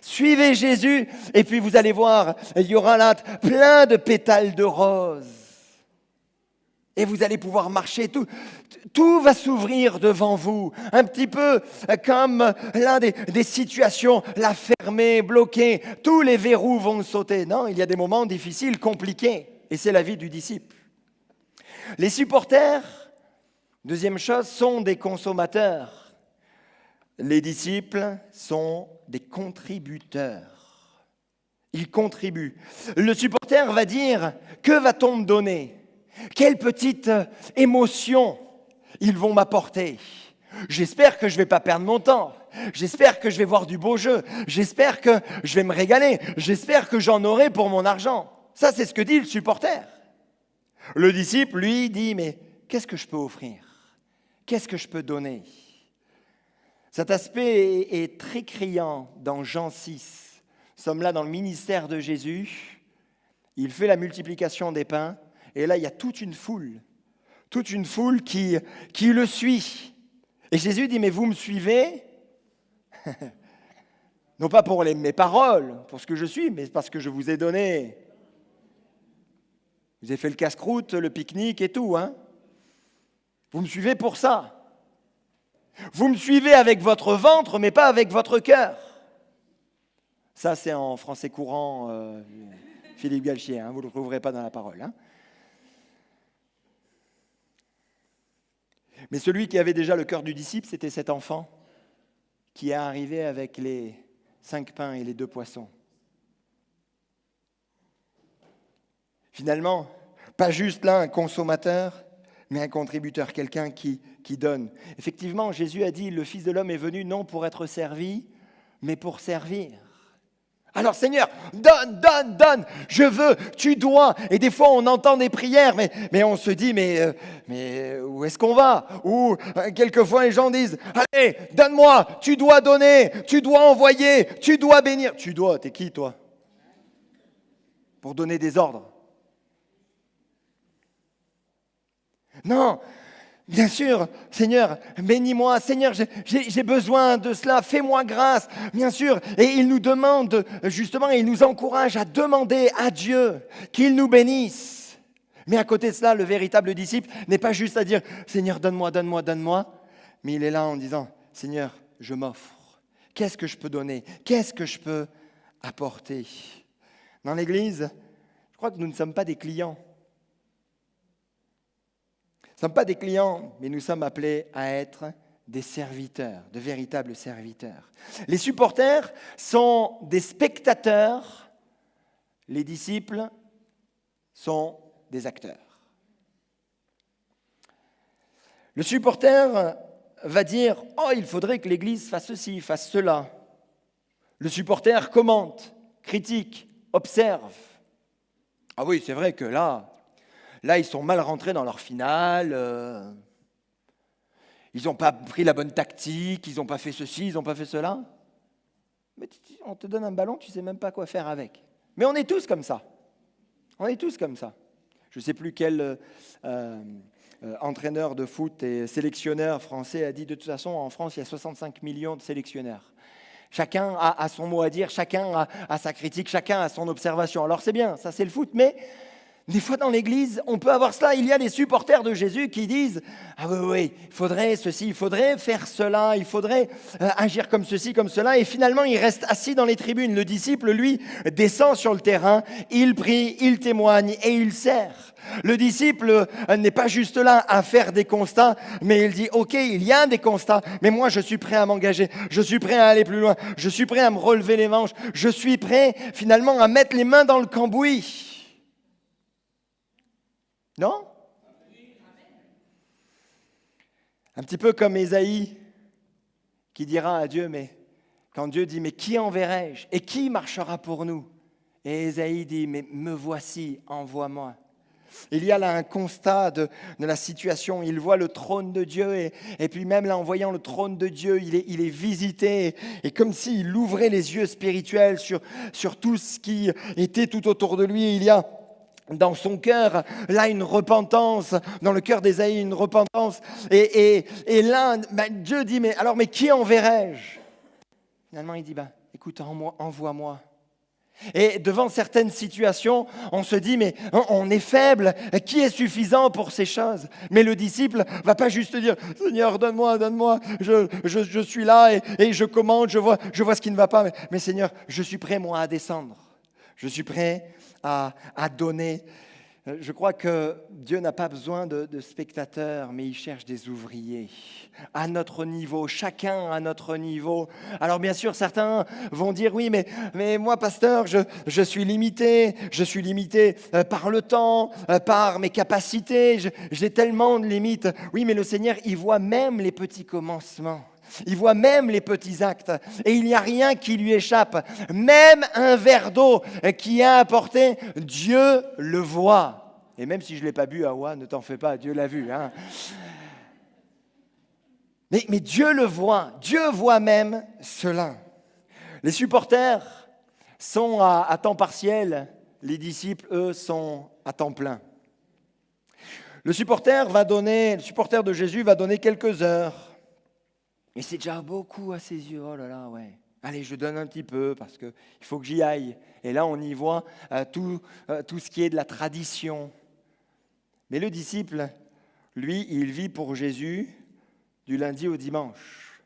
Suivez Jésus et puis vous allez voir, il y aura là plein de pétales de roses. Et vous allez pouvoir marcher, tout va s'ouvrir devant vous. Un petit peu comme l'un des situations, la fermée, bloquée, tous les verrous vont sauter. Non, il y a des moments difficiles, compliqués. Et c'est la vie du disciple. Les supporters, deuxième chose, sont des consommateurs. Les disciples sont des contributeurs. Ils contribuent. Le supporter va dire, que va-t-on me donner ? Quelle petite émotion ils vont m'apporter ? J'espère que je ne vais pas perdre mon temps. J'espère que je vais voir du beau jeu. J'espère que je vais me régaler. J'espère que j'en aurai pour mon argent. Ça, c'est ce que dit le supporter. Le disciple, lui, dit, mais qu'est-ce que je peux offrir ? Qu'est-ce que je peux donner ? Cet aspect est très criant dans Jean 6. Nous sommes là dans le ministère de Jésus. Il fait la multiplication des pains. Et là, il y a toute une foule qui le suit. Et Jésus dit, mais vous me suivez ? Non pas pour mes paroles, pour ce que je suis, mais parce que je vous ai donné. Vous avez fait le casse-croûte, le pique-nique et tout. Hein ? Vous me suivez pour ça. Vous me suivez avec votre ventre, mais pas avec votre cœur. Ça, c'est en français courant, Philippe Galchier, hein, vous ne le trouverez pas dans la parole. Hein. Mais celui qui avait déjà le cœur du disciple, c'était cet enfant qui est arrivé avec les 5 pains et les 2 poissons. Finalement, pas juste là un consommateur, mais un contributeur, quelqu'un qui donne. Effectivement, Jésus a dit, le Fils de l'homme est venu non pour être servi, mais pour servir. Alors Seigneur, donne, je veux, tu dois. Et des fois on entend des prières, mais on se dit, mais où est-ce qu'on va ? Ou quelquefois les gens disent, allez, donne-moi, tu dois donner, tu dois envoyer, tu dois bénir. Tu dois, t'es qui toi ? Pour donner des ordres. Non, bien sûr, Seigneur, bénis-moi, Seigneur, j'ai besoin de cela, fais-moi grâce, bien sûr. Et il nous demande, justement, il nous encourage à demander à Dieu qu'il nous bénisse. Mais à côté de cela, le véritable disciple n'est pas juste à dire, Seigneur, donne-moi, mais il est là en disant, Seigneur, je m'offre. Qu'est-ce que je peux donner ? Qu'est-ce que je peux apporter ? Dans l'Église, je crois que nous ne sommes pas des clients. Nous ne sommes pas des clients, mais nous sommes appelés à être des serviteurs, de véritables serviteurs. Les supporters sont des spectateurs, les disciples sont des acteurs. Le supporter va dire « Oh, il faudrait que l'Église fasse ceci, fasse cela ». Le supporter commente, critique, observe. Ah oui, c'est vrai que là, ils sont mal rentrés dans leur finale, ils n'ont pas pris la bonne tactique, ils n'ont pas fait ceci, ils n'ont pas fait cela. Mais on te donne un ballon, tu ne sais même pas quoi faire avec. Mais on est tous comme ça. Je ne sais plus quel entraîneur de foot et sélectionneur français a dit, de toute façon, en France, il y a 65 millions de sélectionneurs. Chacun a son mot à dire, chacun a sa critique, chacun a son observation. Alors c'est bien, ça c'est le foot, mais des fois dans l'église, on peut avoir cela. Il y a des supporters de Jésus qui disent « Ah oui, il faudrait ceci, il faudrait faire cela, il faudrait agir comme ceci, comme cela. » Et finalement, il reste assis dans les tribunes. Le disciple, lui, descend sur le terrain, il prie, il témoigne et il sert. Le disciple n'est pas juste là à faire des constats, mais il dit « Ok, il y a des constats, mais moi je suis prêt à m'engager, je suis prêt à aller plus loin, je suis prêt à me relever les manches, je suis prêt finalement à mettre les mains dans le cambouis. » Non ? Un petit peu comme Ésaïe qui dira à Dieu, mais quand Dieu dit, mais qui enverrai-je et qui marchera pour nous ? Et Ésaïe dit, mais me voici, envoie-moi. Il y a là un constat de la situation. Il voit le trône de Dieu et puis même là, en voyant le trône de Dieu, il est visité et comme s'il ouvrait les yeux spirituels sur tout ce qui était tout autour de lui. Il y a dans son cœur, là, une repentance, dans le cœur d'Ésaïe, une repentance. Et là, Dieu dit, mais qui enverrai-je ? Finalement, il dit, écoute, envoie-moi. Et devant certaines situations, on se dit, mais on est faible, qui est suffisant pour ces choses ? Mais le disciple ne va pas juste dire, Seigneur, donne-moi, je suis là et je commande, je vois ce qui ne va pas. Mais Seigneur, je suis prêt, moi, à descendre. Je suis prêt à donner. Je crois que Dieu n'a pas besoin de spectateurs, mais il cherche des ouvriers à notre niveau, chacun à notre niveau. Alors bien sûr, certains vont dire, oui, mais moi, pasteur, je suis limité par le temps, par mes capacités, j'ai tellement de limites. Oui, mais le Seigneur, il voit même les petits commencements. Il voit même les petits actes et il n'y a rien qui lui échappe. Même un verre d'eau qui a apporté, Dieu le voit. Et même si je ne l'ai pas bu, Awa, ne t'en fais pas, Dieu l'a vu. Hein. Mais Dieu le voit, Dieu voit même cela. Les supporters sont à temps partiel, les disciples, eux, sont à temps plein. Le supporter de Jésus va donner quelques heures. Et c'est déjà beaucoup à ses yeux. Oh là là, ouais. Allez, je donne un petit peu parce qu'il faut que j'y aille. Et là, on y voit tout ce qui est de la tradition. Mais le disciple, lui, il vit pour Jésus du lundi au dimanche.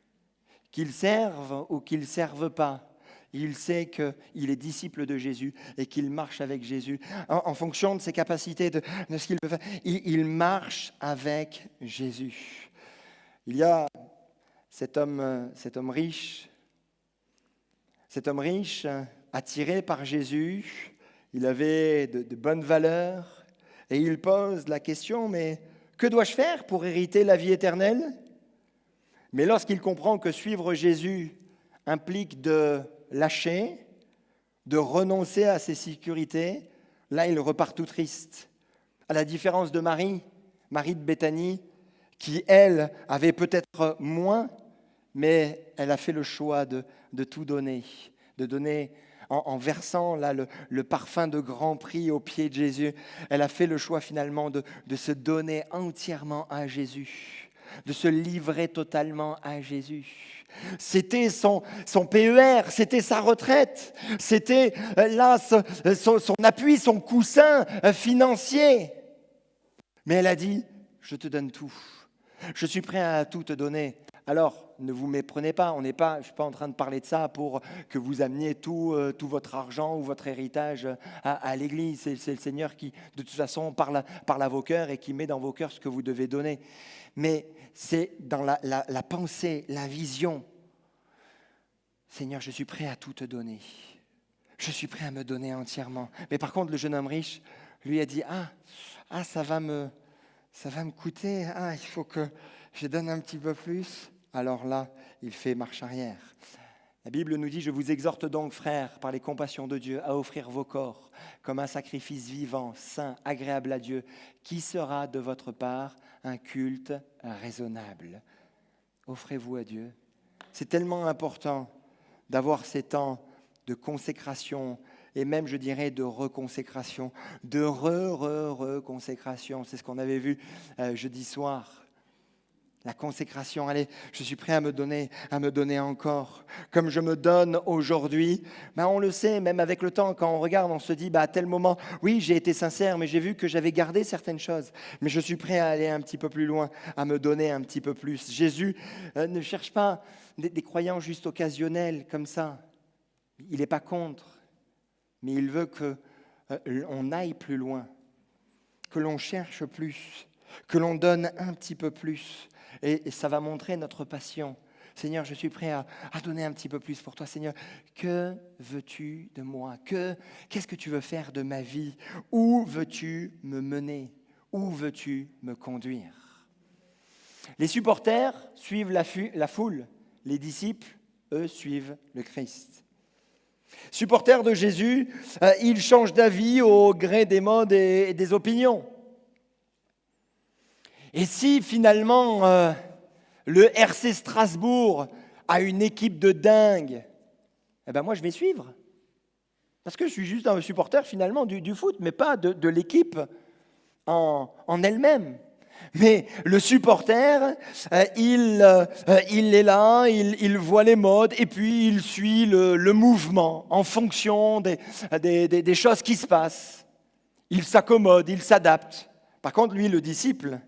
Qu'il serve ou qu'il ne serve pas, il sait qu'il est disciple de Jésus et qu'il marche avec Jésus. En fonction de ses capacités, de ce qu'il peut faire, il marche avec Jésus. Il y a cet homme riche, attiré par Jésus, il avait de bonnes valeurs et il pose la question, mais que dois-je faire pour hériter la vie éternelle ? Mais lorsqu'il comprend que suivre Jésus implique de lâcher, de renoncer à ses sécurités, là il repart tout triste. À la différence de Marie de Béthanie, qui elle avait peut-être moins, mais elle a fait le choix de tout donner, de donner en versant là, le parfum de grand prix aux pieds de Jésus. Elle a fait le choix finalement de se donner entièrement à Jésus, de se livrer totalement à Jésus. C'était son PER, c'était sa retraite, c'était là son appui, son coussin financier. Mais elle a dit, je te donne tout, je suis prêt à tout te donner. Alors, ne vous méprenez pas, je ne suis pas en train de parler de ça pour que vous ameniez tout votre argent ou votre héritage à l'Église. C'est le Seigneur qui, de toute façon, parle à vos cœurs et qui met dans vos cœurs ce que vous devez donner. Mais c'est dans la pensée, la vision. Seigneur, je suis prêt à tout te donner. Je suis prêt à me donner entièrement. Mais par contre, le jeune homme riche, lui a dit, ça va me coûter, il faut que je donne un petit peu plus. Alors là, il fait marche arrière. La Bible nous dit, je vous exhorte donc, frères, par les compassions de Dieu, à offrir vos corps comme un sacrifice vivant, saint, agréable à Dieu, qui sera de votre part un culte raisonnable. Offrez-vous à Dieu. C'est tellement important d'avoir ces temps de consécration et même, je dirais, de reconsécration, de reconsécration. C'est ce qu'on avait vu jeudi soir. La consécration, allez, je suis prêt à me donner encore. Comme je me donne aujourd'hui, on le sait, même avec le temps, quand on regarde, on se dit, à tel moment, oui, j'ai été sincère, mais j'ai vu que j'avais gardé certaines choses. Mais je suis prêt à aller un petit peu plus loin, à me donner un petit peu plus. Jésus ne cherche pas des croyants juste occasionnels comme ça. Il n'est pas contre, mais il veut qu'on aille plus loin, que l'on cherche plus, que l'on donne un petit peu plus. Et ça va montrer notre passion. Seigneur, je suis prêt à donner un petit peu plus pour toi. Seigneur, que veux-tu de moi ? Qu'est-ce que tu veux faire de ma vie ? Où veux-tu me mener ? Où veux-tu me conduire ? Les supporters suivent la foule. Les disciples, eux, suivent le Christ. Supporter de Jésus, il change d'avis au gré des modes et des opinions. Et si finalement le RC Strasbourg a une équipe de dingue, eh ben moi je vais suivre. Parce que je suis juste un supporter finalement du foot, mais pas de l'équipe en elle-même. Mais le supporter, il est là, il voit les modes et puis il suit le mouvement en fonction des choses qui se passent. Il s'accommode, il s'adapte. Par contre, lui, le disciple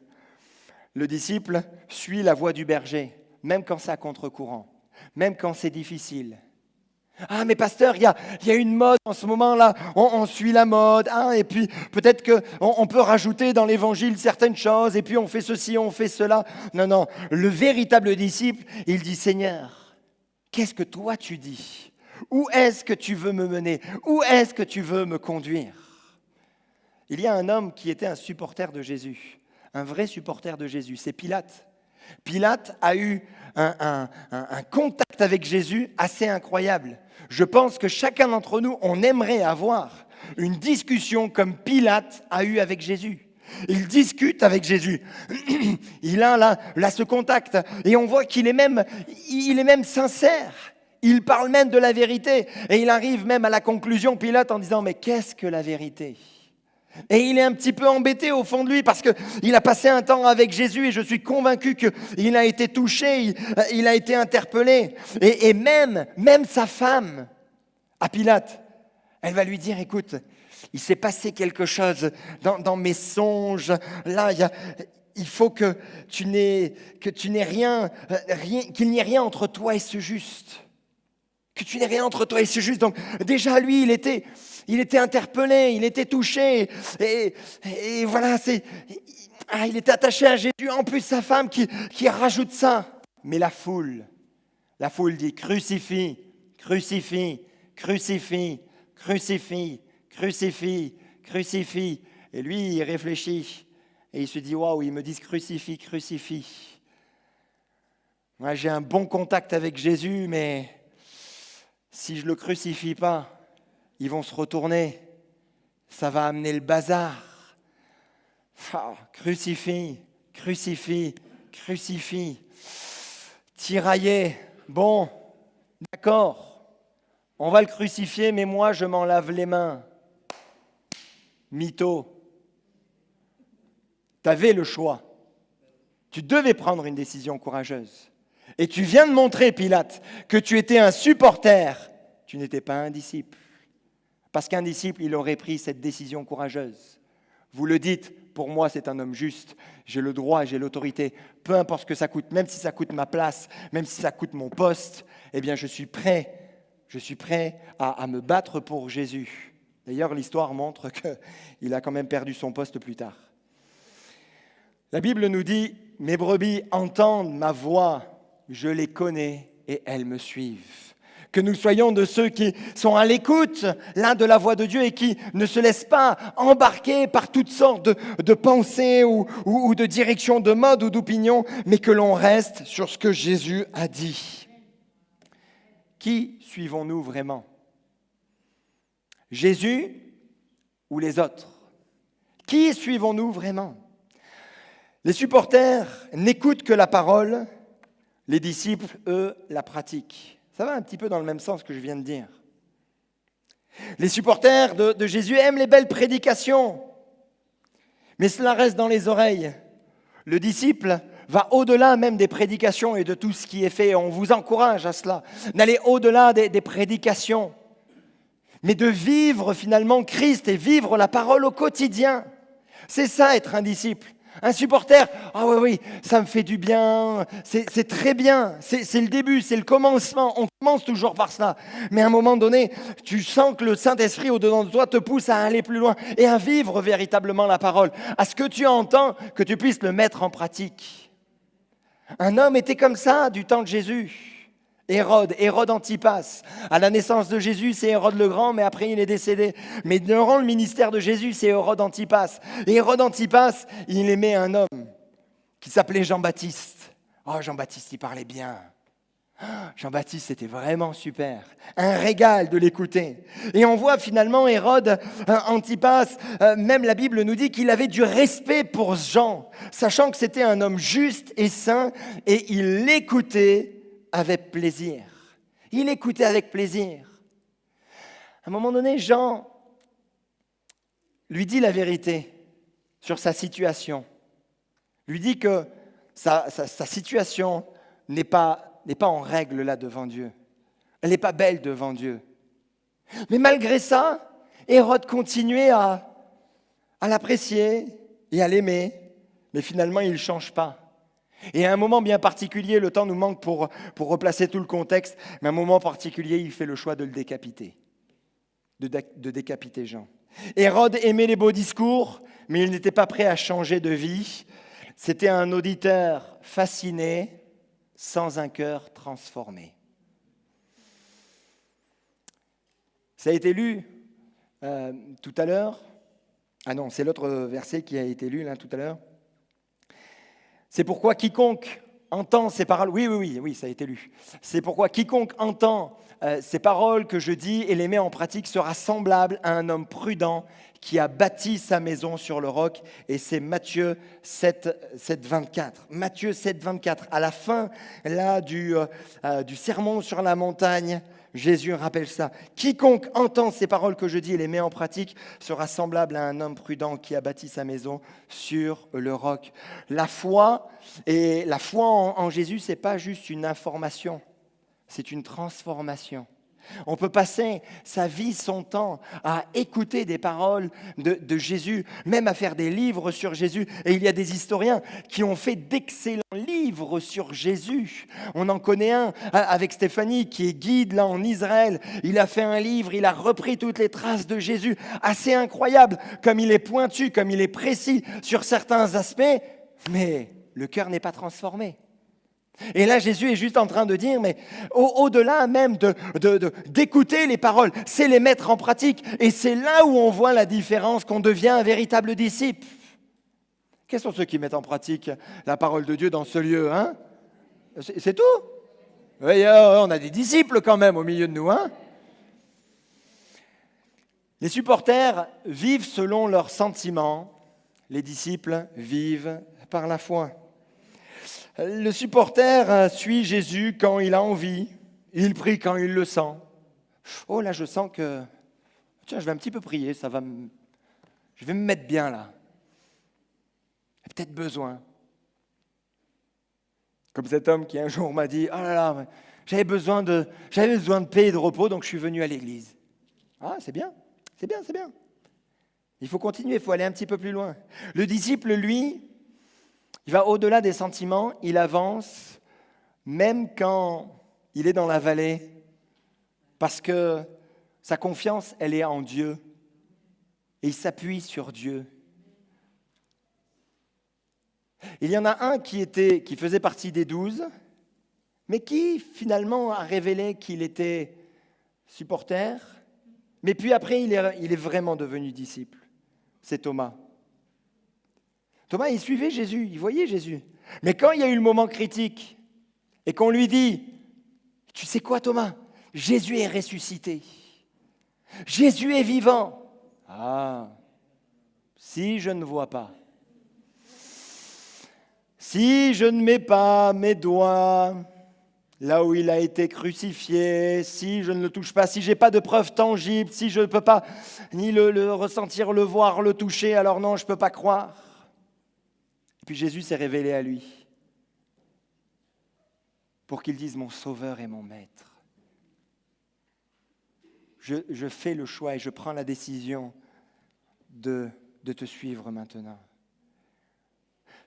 suit la voie du berger, même quand c'est à contre-courant, même quand c'est difficile. Ah mais pasteur, il y a une mode en ce moment-là, on suit la mode, et puis peut-être qu'on peut rajouter dans l'évangile certaines choses, et puis on fait ceci, on fait cela. Non, le véritable disciple, il dit Seigneur, qu'est-ce que toi tu dis ? Où est-ce que tu veux me mener ? Où est-ce que tu veux me conduire ? Il y a un homme qui était un supporter de Jésus, un vrai supporter de Jésus, c'est Pilate. Pilate a eu un contact avec Jésus assez incroyable. Je pense que chacun d'entre nous, on aimerait avoir une discussion comme Pilate a eu avec Jésus. Il discute avec Jésus. Il a là ce contact. Et on voit qu'il est même sincère. Il parle même de la vérité. Et il arrive même à la conclusion, Pilate, en disant « Mais qu'est-ce que la vérité ?» Et il est un petit peu embêté au fond de lui parce qu'il a passé un temps avec Jésus et je suis convaincu qu'il a été touché, il a été interpellé. Et même sa femme, à Pilate, elle va lui dire, écoute, il s'est passé quelque chose dans mes songes. Là, il faut que tu n'aies rien, qu'il n'y ait rien entre toi et ce juste. Que tu n'aies rien entre toi et ce juste. Donc déjà, lui, il était interpellé, il était touché, et voilà, il était attaché à Jésus. En plus, sa femme qui rajoute ça. Mais la foule dit crucifie, crucifie, crucifie, crucifie, crucifie, crucifie. Et lui, il réfléchit et il se dit waouh, ils me disent crucifie, crucifie. Moi, j'ai un bon contact avec Jésus, mais si je ne le crucifie pas, ils vont se retourner, ça va amener le bazar. Crucifie, crucifie, crucifie. Tiraillé, bon, d'accord, on va le crucifier, mais moi je m'en lave les mains. Mytho. Tu avais le choix. Tu devais prendre une décision courageuse. Et tu viens de montrer, Pilate, que tu étais un supporter. Tu n'étais pas un disciple. Parce qu'un disciple, il aurait pris cette décision courageuse. Vous le dites, pour moi, c'est un homme juste. J'ai le droit, j'ai l'autorité. Peu importe ce que ça coûte, même si ça coûte ma place, même si ça coûte mon poste, eh bien, je suis prêt à me battre pour Jésus. D'ailleurs, l'histoire montre qu'il a quand même perdu son poste plus tard. La Bible nous dit, « Mes brebis entendent ma voix, je les connais et elles me suivent. » Que nous soyons de ceux qui sont à l'écoute l'un de la voix de Dieu et qui ne se laissent pas embarquer par toutes sortes de pensées ou de directions de mode ou d'opinions, mais que l'on reste sur ce que Jésus a dit. Qui suivons-nous vraiment ? Jésus ou les autres ? Qui suivons-nous vraiment ? Les supporters n'écoutent que la parole, les disciples, eux, la pratiquent. Ça va un petit peu dans le même sens que je viens de dire. Les supporters de Jésus aiment les belles prédications, mais cela reste dans les oreilles. Le disciple va au-delà même des prédications et de tout ce qui est fait. On vous encourage à cela, d'aller au-delà des prédications, mais de vivre finalement Christ et vivre la parole au quotidien. C'est ça être un disciple. Un supporter, oui, ça me fait du bien, c'est très bien, c'est le début, c'est le commencement, on commence toujours par cela. Mais à un moment donné, tu sens que le Saint-Esprit au-dedans de toi te pousse à aller plus loin et à vivre véritablement la parole, à ce que tu entends, que tu puisses le mettre en pratique. Un homme était comme ça du temps de Jésus. Hérode Antipas. À la naissance de Jésus, c'est Hérode le Grand, mais après il est décédé. Mais durant le ministère de Jésus, c'est Hérode Antipas. Et Hérode Antipas, il aimait un homme qui s'appelait Jean-Baptiste. Oh, Jean-Baptiste, il parlait bien. Jean-Baptiste, c'était vraiment super. Un régal de l'écouter. Et on voit finalement Hérode Antipas, même la Bible nous dit qu'il avait du respect pour Jean, sachant que c'était un homme juste et saint, et il l'écoutait avec plaisir. Il écoutait avec plaisir. À un moment donné, Jean lui dit la vérité sur sa situation. Lui dit que sa situation n'est pas en règle là devant Dieu. Elle n'est pas belle devant Dieu. Mais malgré ça, Hérode continuait à l'apprécier et à l'aimer. Mais finalement, il ne change pas. Et à un moment bien particulier, le temps nous manque pour replacer tout le contexte, mais à un moment particulier, il fait le choix de le décapiter, de décapiter Jean. Hérode aimait les beaux discours, mais il n'était pas prêt à changer de vie. C'était un auditeur fasciné, sans un cœur transformé. Ça a été lu tout à l'heure. Ah non, c'est l'autre verset qui a été lu là tout à l'heure. C'est pourquoi quiconque entend ces paroles... Oui, ça a été lu. C'est pourquoi quiconque entend ces paroles que je dis et les met en pratique sera semblable à un homme prudent qui a bâti sa maison sur le roc. Et c'est Matthieu 7, 24. Matthieu 7, 24. À la fin là, du sermon sur la montagne, Jésus rappelle ça. Quiconque entend ces paroles que je dis et les met en pratique sera semblable à un homme prudent qui a bâti sa maison sur le roc. La foi en Jésus, ce n'est pas juste une information, c'est une transformation. On peut passer sa vie, son temps à écouter des paroles de Jésus, même à faire des livres sur Jésus. Et il y a des historiens qui ont fait d'excellents livres sur Jésus. On en connaît un avec Stéphanie qui est guide là en Israël. Il a fait un livre, il a repris toutes les traces de Jésus. Assez incroyable, comme il est pointu, comme il est précis sur certains aspects, mais le cœur n'est pas transformé. Et là, Jésus est juste en train de dire, mais au-delà même d'écouter les paroles, c'est les mettre en pratique. Et c'est là où on voit la différence, qu'on devient un véritable disciple. Quels sont ceux qui mettent en pratique la parole de Dieu dans ce lieu, hein? C'est tout? Oui, on a des disciples quand même au milieu de nous, hein? Les supporters vivent selon leurs sentiments, les disciples vivent par la foi. Le supporter suit Jésus quand il a envie, il prie quand il le sent. Oh là, je sens que, tiens, je vais un petit peu prier, je vais me mettre bien là. J'ai peut-être besoin. Comme cet homme qui un jour m'a dit, oh là là, j'avais besoin de paix et de repos, donc je suis venu à l'église. Ah, c'est bien. Il faut continuer, il faut aller un petit peu plus loin. Le disciple, lui, il va au-delà des sentiments, il avance, même quand il est dans la vallée, parce que sa confiance, elle est en Dieu, et il s'appuie sur Dieu. Il y en a un qui faisait partie des 12, mais qui finalement a révélé qu'il était supporter, mais puis après il est vraiment devenu disciple. C'est Thomas. Thomas, il suivait Jésus, il voyait Jésus. Mais quand il y a eu le moment critique et qu'on lui dit, tu sais quoi Thomas, Jésus est ressuscité. Jésus est vivant. Ah, si je ne vois pas, si je ne mets pas mes doigts là où il a été crucifié, si je ne le touche pas, si je n'ai pas de preuves tangibles, si je ne peux pas ni le ressentir, le voir, le toucher, alors non, je ne peux pas croire. Et puis Jésus s'est révélé à lui pour qu'il dise « Mon Sauveur et mon Maître ». Je fais le choix et je prends la décision de te suivre maintenant.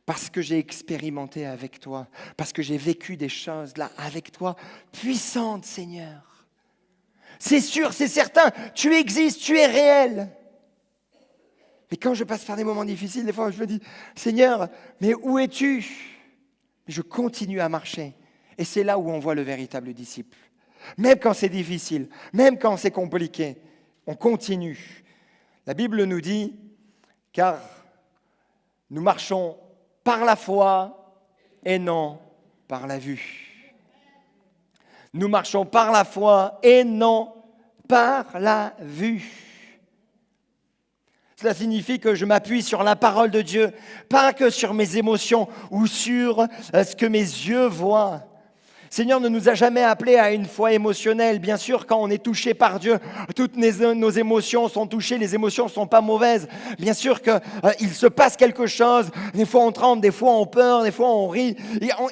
Parce que j'ai expérimenté avec toi, parce que j'ai vécu des choses là avec toi, puissantes, Seigneur. C'est sûr, c'est certain, tu existes, tu es réel. Mais quand je passe par des moments difficiles, des fois je me dis, Seigneur, mais où es-tu? Je continue à marcher. Et c'est là où on voit le véritable disciple. Même quand c'est difficile, même quand c'est compliqué, on continue. La Bible nous dit, car nous marchons par la foi et non par la vue. Nous marchons par la foi et non par la vue. Cela signifie que je m'appuie sur la parole de Dieu, pas que sur mes émotions ou sur ce que mes yeux voient. Seigneur ne nous a jamais appelés à une foi émotionnelle. Bien sûr, quand on est touché par Dieu, toutes nos émotions sont touchées. Les émotions ne sont pas mauvaises. Bien sûr qu'il se passe quelque chose. Des fois, on tremble, des fois, on peur, des fois, on rit.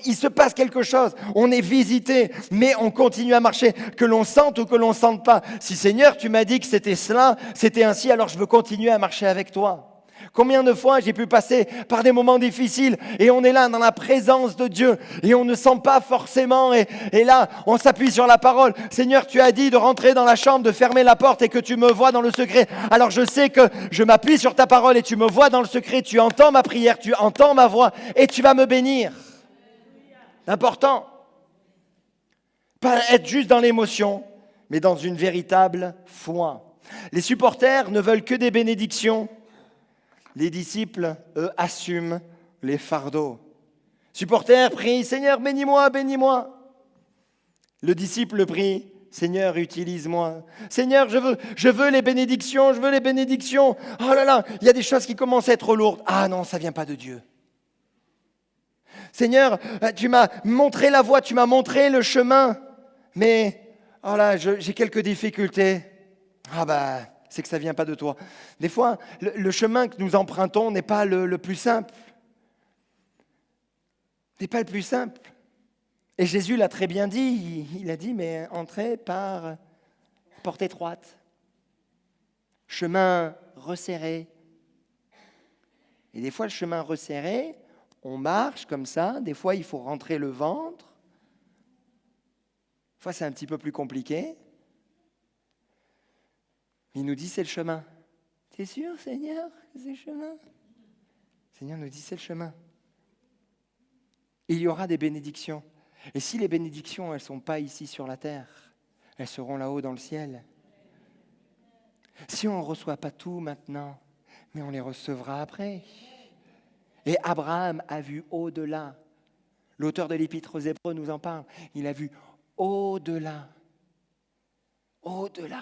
Il se passe quelque chose. On est visité, mais on continue à marcher. Que l'on sente ou que l'on ne sente pas. Si Seigneur, tu m'as dit que c'était cela, c'était ainsi, alors je veux continuer à marcher avec toi. Combien de fois j'ai pu passer par des moments difficiles et on est là dans la présence de Dieu et on ne sent pas forcément et là on s'appuie sur la parole. Seigneur, tu as dit de rentrer dans la chambre, de fermer la porte et que tu me vois dans le secret. Alors je sais que je m'appuie sur ta parole et tu me vois dans le secret, tu entends ma prière, tu entends ma voix et tu vas me bénir. Important. Pas être juste dans l'émotion, mais dans une véritable foi. Les supporters ne veulent que des bénédictions. Les disciples, eux, assument les fardeaux. Supporters prient, Seigneur, bénis-moi, bénis-moi. Le disciple prie, Seigneur, utilise-moi. Seigneur, je veux les bénédictions, je veux les bénédictions. Oh là là, il y a des choses qui commencent à être lourdes. Ah non, ça ne vient pas de Dieu. Seigneur, tu m'as montré la voie, tu m'as montré le chemin. Mais, oh là, j'ai quelques difficultés. Ah c'est que ça ne vient pas de toi. Des fois, le chemin que nous empruntons n'est pas le plus simple. N'est pas le plus simple. Et Jésus l'a très bien dit. Il a dit, mais entrez par porte étroite. Chemin resserré. Et des fois, le chemin resserré, on marche comme ça. Des fois, il faut rentrer le ventre. Des fois, c'est un petit peu plus compliqué. Il nous dit, c'est le chemin. T'es sûr, Seigneur, que c'est le chemin? Le Seigneur nous dit, c'est le chemin. Il y aura des bénédictions. Et si les bénédictions, elles ne sont pas ici sur la terre, elles seront là-haut dans le ciel. Si on ne reçoit pas tout maintenant, mais on les recevra après. Et Abraham a vu au-delà. L'auteur de l'Épître aux Hébreux nous en parle. Il a vu au-delà. Au-delà.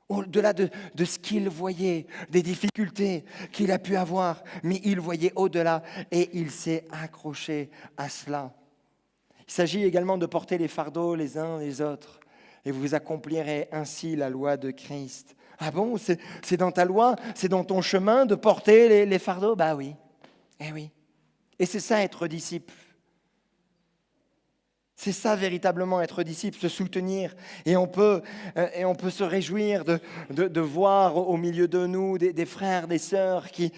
Au-delà de ce qu'il voyait, des difficultés qu'il a pu avoir, mais il voyait au-delà et il s'est accroché à cela. Il s'agit également de porter les fardeaux les uns les autres et vous accomplirez ainsi la loi de Christ. Ah bon, c'est dans ta loi, c'est dans ton chemin de porter les fardeaux? Bah oui, eh oui. Et c'est ça être disciple. C'est ça véritablement être disciple, se soutenir. Et on peut se réjouir de voir au milieu de nous des frères, des sœurs qui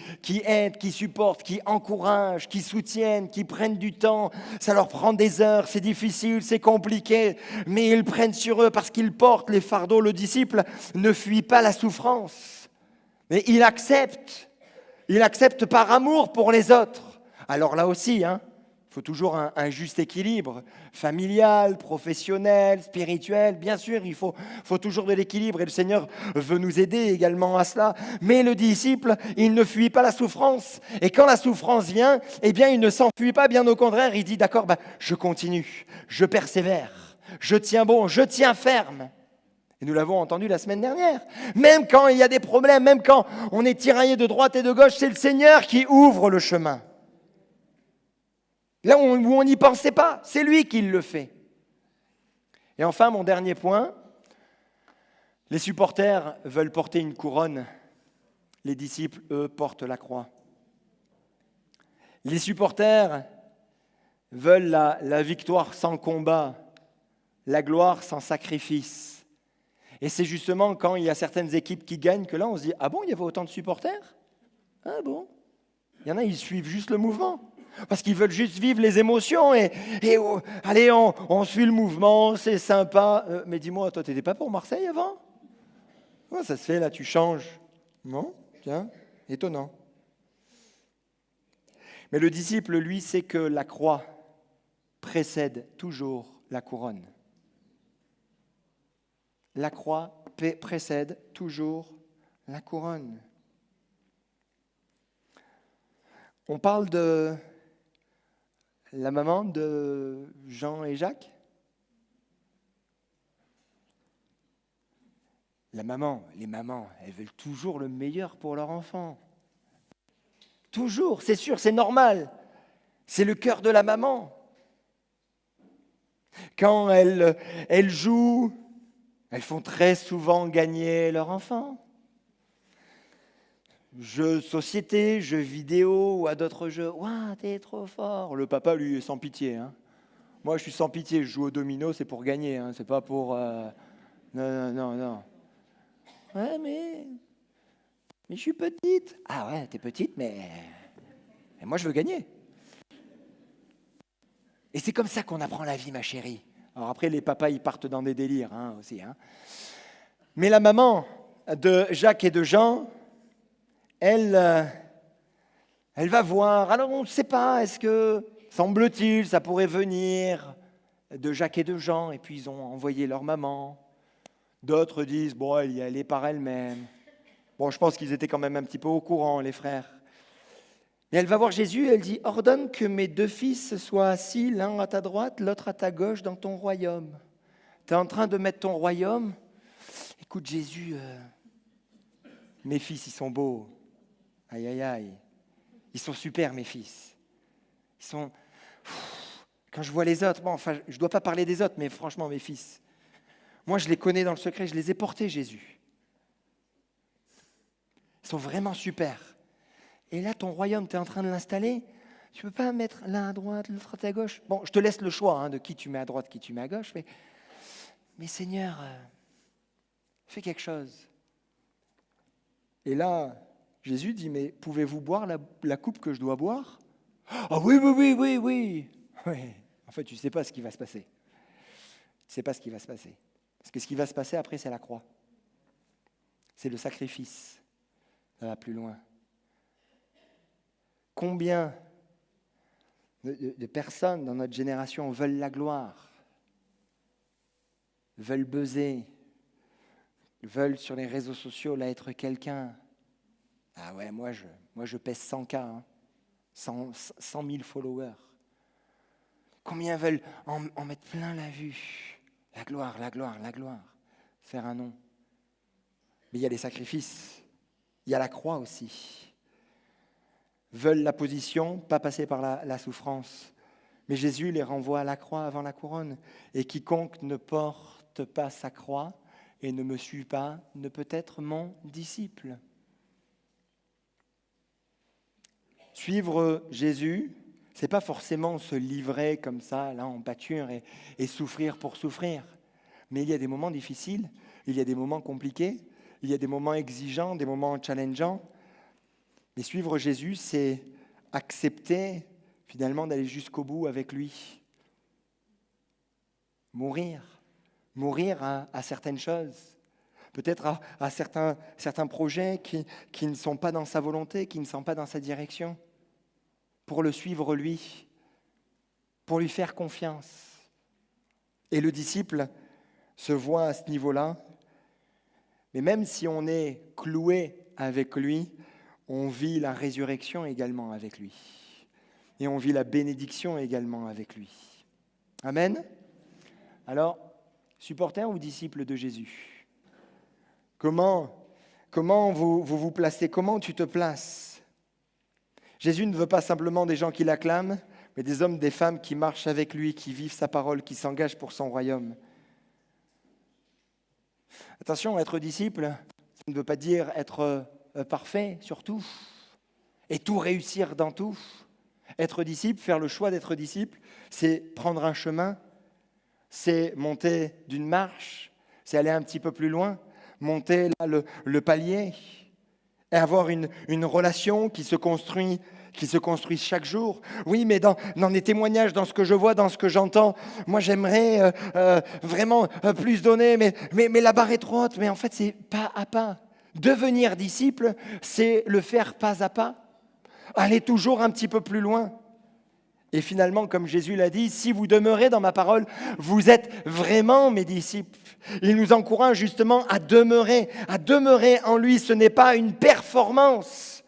aident, qui supportent, qui encouragent, qui soutiennent, qui prennent du temps. Ça leur prend des heures, c'est difficile, c'est compliqué, mais ils prennent sur eux parce qu'ils portent les fardeaux. Le disciple ne fuit pas la souffrance, mais il accepte par amour pour les autres. Alors là aussi, il faut toujours un juste équilibre, familial, professionnel, spirituel. Bien sûr, il faut toujours de l'équilibre et le Seigneur veut nous aider également à cela. Mais le disciple, il ne fuit pas la souffrance. Et quand la souffrance vient, eh bien, il ne s'enfuit pas, bien au contraire. Il dit, d'accord, je continue, je persévère, je tiens bon, je tiens ferme. Et nous l'avons entendu la semaine dernière. Même quand il y a des problèmes, même quand on est tiraillé de droite et de gauche, c'est le Seigneur qui ouvre le chemin. Là où on n'y pensait pas, c'est lui qui le fait. Et enfin, mon dernier point, les supporters veulent porter une couronne, les disciples, eux, portent la croix. Les supporters veulent la victoire sans combat, la gloire sans sacrifice. Et c'est justement quand il y a certaines équipes qui gagnent que là, on se dit « Ah bon, il y avait autant de supporters? Ah bon ?» Il y en a, ils suivent juste le mouvement. Parce qu'ils veulent juste vivre les émotions et allez, on suit le mouvement, c'est sympa. Mais dis-moi, toi, tu n'étais pas pour Marseille avant? Comment ça se fait, là, tu changes? Non? Tiens, étonnant. Mais le disciple, lui, sait que la croix précède toujours la couronne. La croix précède toujours la couronne. On parle de la maman de Jean et Jacques. les mamans, elles veulent toujours le meilleur pour leur enfant. Toujours, c'est sûr, c'est normal. C'est le cœur de la maman. Quand elles jouent, elles font très souvent gagner leur enfant. Jeux de société, jeux vidéo ou à d'autres jeux. Ouah, t'es trop fort. Le papa, lui, est sans pitié. Hein. Moi, je suis sans pitié. Je joue au domino, c'est pour gagner. Hein. C'est pas pour... Non. Ouais, mais je suis petite. Ah ouais, t'es petite, mais moi, je veux gagner. Et c'est comme ça qu'on apprend la vie, ma chérie. Alors après, les papas, ils partent dans des délires aussi. Hein. Mais la maman de Jacques et de Jean, elle va voir. Alors, on ne sait pas, est-ce que, semble-t-il, ça pourrait venir de Jacques et de Jean, et puis ils ont envoyé leur maman. D'autres disent, bon, elle y allait par elle-même. Bon, je pense qu'ils étaient quand même un petit peu au courant, les frères. Et elle va voir Jésus, elle dit, ordonne que mes 2 fils soient assis, l'un à ta droite, l'autre à ta gauche, dans ton royaume. Tu es en train de mettre ton royaume. Écoute, Jésus, mes fils, ils sont beaux. Aïe, aïe, aïe. Ils sont super, mes fils. Ils sont... Quand je vois les autres, bon, enfin, je ne dois pas parler des autres, mais franchement, mes fils, moi, je les connais dans le secret, je les ai portés, Jésus. Ils sont vraiment super. Et là, ton royaume, tu es en train de l'installer. Tu ne peux pas mettre l'un à droite, l'autre à ta gauche. Bon, je te laisse le choix de qui tu mets à droite, qui tu mets à gauche. Mais Seigneur, fais quelque chose. Et là, Jésus dit, mais pouvez-vous boire la coupe que je dois boire ? Ah oui. En fait, tu ne sais pas ce qui va se passer. Tu ne sais pas ce qui va se passer. Parce que ce qui va se passer après, c'est la croix. C'est le sacrifice. Ça va plus loin. Combien de personnes dans notre génération veulent la gloire, veulent buzzer, veulent sur les réseaux sociaux là être quelqu'un. Ah ouais, moi je pèse 100K, 100 000 followers. Combien veulent en mettre plein la vue? La gloire, faire un nom. Mais il y a les sacrifices, il y a la croix aussi. Veulent la position, pas passer par la souffrance. Mais Jésus les renvoie à la croix avant la couronne. Et quiconque ne porte pas sa croix et ne me suit pas ne peut être mon disciple. Suivre Jésus, c'est pas forcément se livrer comme ça, là en pâture et souffrir pour souffrir. Mais il y a des moments difficiles, il y a des moments compliqués, il y a des moments exigeants, des moments challengeants. Mais suivre Jésus, c'est accepter finalement d'aller jusqu'au bout avec lui. Mourir à certaines choses, peut-être à certains projets qui ne sont pas dans sa volonté, qui ne sont pas dans sa direction, pour le suivre lui, pour lui faire confiance. Et le disciple se voit à ce niveau-là, mais même si on est cloué avec lui, on vit la résurrection également avec lui. Et on vit la bénédiction également avec lui. Amen. Alors, supporters ou disciples de Jésus, comment vous placez? Comment tu te places? Jésus ne veut pas simplement des gens qui l'acclament, mais des hommes, des femmes qui marchent avec lui, qui vivent sa parole, qui s'engagent pour son royaume. Attention, être disciple, ça ne veut pas dire être parfait sur tout et tout réussir dans tout. Être disciple, faire le choix d'être disciple, c'est prendre un chemin, c'est monter d'une marche, c'est aller un petit peu plus loin, monter là, le palier et avoir une relation qui se construit chaque jour. Oui, mais dans les témoignages, dans ce que je vois, dans ce que j'entends, moi j'aimerais vraiment plus donner, mais la barre est trop haute. Mais en fait, c'est pas à pas. Devenir disciple, c'est le faire pas à pas. Aller toujours un petit peu plus loin. Et finalement, comme Jésus l'a dit, si vous demeurez dans ma parole, vous êtes vraiment mes disciples. Il nous encourage justement à demeurer en lui. Ce n'est pas une performance.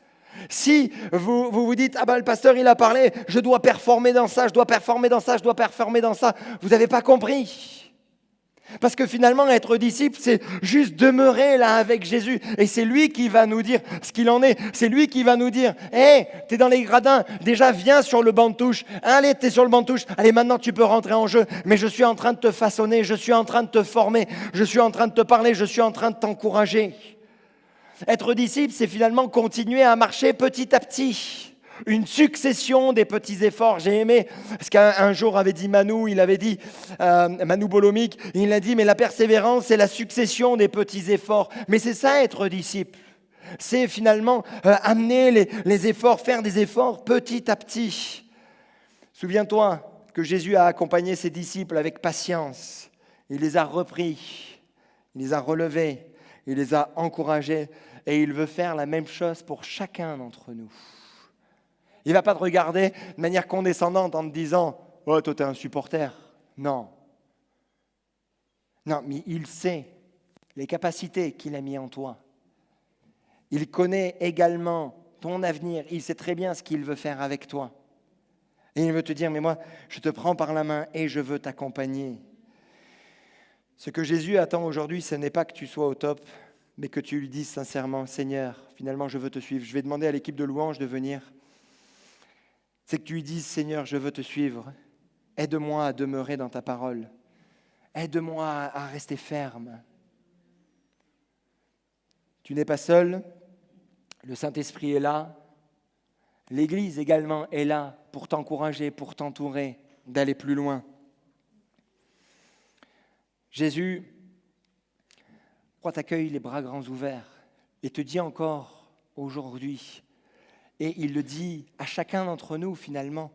Si vous dites, ah ben le pasteur il a parlé, je dois performer dans ça, vous n'avez pas compris. Parce que finalement, être disciple, c'est juste demeurer là avec Jésus. Et c'est lui qui va nous dire ce qu'il en est. C'est lui qui va nous dire, « Hé, t'es dans les gradins, déjà viens sur le banc de touche. Allez, t'es sur le banc de touche. Allez, maintenant tu peux rentrer en jeu. Mais je suis en train de te façonner, je suis en train de te former, je suis en train de te parler, je suis en train de t'encourager. » Être disciple, c'est finalement continuer à marcher petit à petit. Une succession des petits efforts. J'ai aimé ce qu'un jour avait dit Manu, il avait dit, Manu Bolomic, il a dit, mais la persévérance, c'est la succession des petits efforts. Mais c'est ça être disciple. C'est finalement amener les efforts, faire des efforts petit à petit. Souviens-toi que Jésus a accompagné ses disciples avec patience. Il les a repris, il les a relevés, il les a encouragés et il veut faire la même chose pour chacun d'entre nous. Il ne va pas te regarder de manière condescendante en te disant « Oh, toi, tu es un supporter. » Non. Non, mais il sait les capacités qu'il a mis en toi. Il connaît également ton avenir. Il sait très bien ce qu'il veut faire avec toi. Et il veut te dire « Mais moi, je te prends par la main et je veux t'accompagner. » Ce que Jésus attend aujourd'hui, ce n'est pas que tu sois au top, mais que tu lui dises sincèrement « Seigneur, finalement, je veux te suivre. » Je vais demander à l'équipe de louange de venir. C'est que tu lui dises, Seigneur, je veux te suivre. Aide-moi à demeurer dans ta parole. Aide-moi à rester ferme. Tu n'es pas seul. Le Saint-Esprit est là. L'Église également est là pour t'encourager, pour t'entourer, d'aller plus loin. Jésus, crois, t'accueille les bras grands ouverts et te dit encore aujourd'hui, et il le dit à chacun d'entre nous finalement.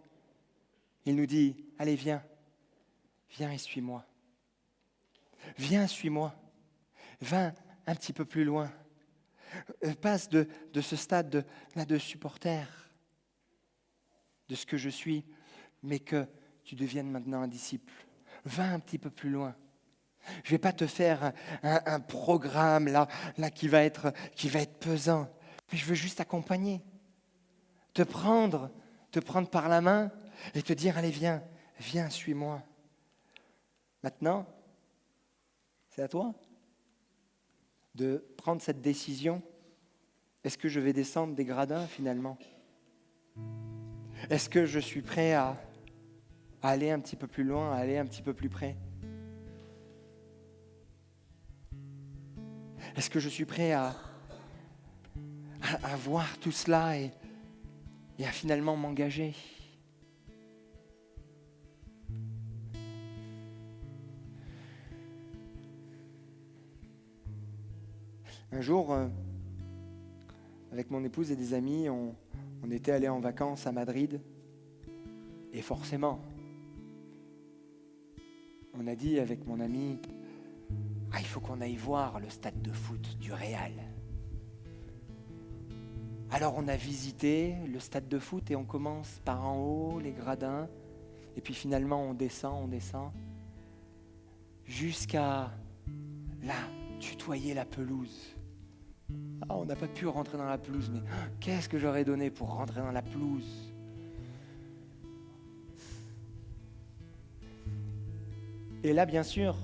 Il nous dit, allez viens et suis-moi. Viens, suis-moi. Va un petit peu plus loin. Passe de ce stade de supporter, de ce que je suis, mais que tu deviennes maintenant un disciple. Va un petit peu plus loin. Je ne vais pas te faire un programme là qui va être pesant, mais je veux juste t'accompagner. Te prendre par la main et te dire, allez, viens, suis-moi. Maintenant, c'est à toi de prendre cette décision. Est-ce que je vais descendre des gradins finalement ? Est-ce que je suis prêt à aller un petit peu plus loin, à aller un petit peu plus près ? Est-ce que je suis prêt à voir tout cela et à finalement m'engager ? Un jour, avec mon épouse et des amis, on était allés en vacances à Madrid. Et forcément, on a dit avec mon ami, il faut qu'on aille voir le stade de foot du Real. Alors on a visité le stade de foot et on commence par en haut, les gradins, et puis finalement on descend, jusqu'à là, tutoyer la pelouse. On n'a pas pu rentrer dans la pelouse, mais qu'est-ce que j'aurais donné pour rentrer dans la pelouse ? Et là, bien sûr,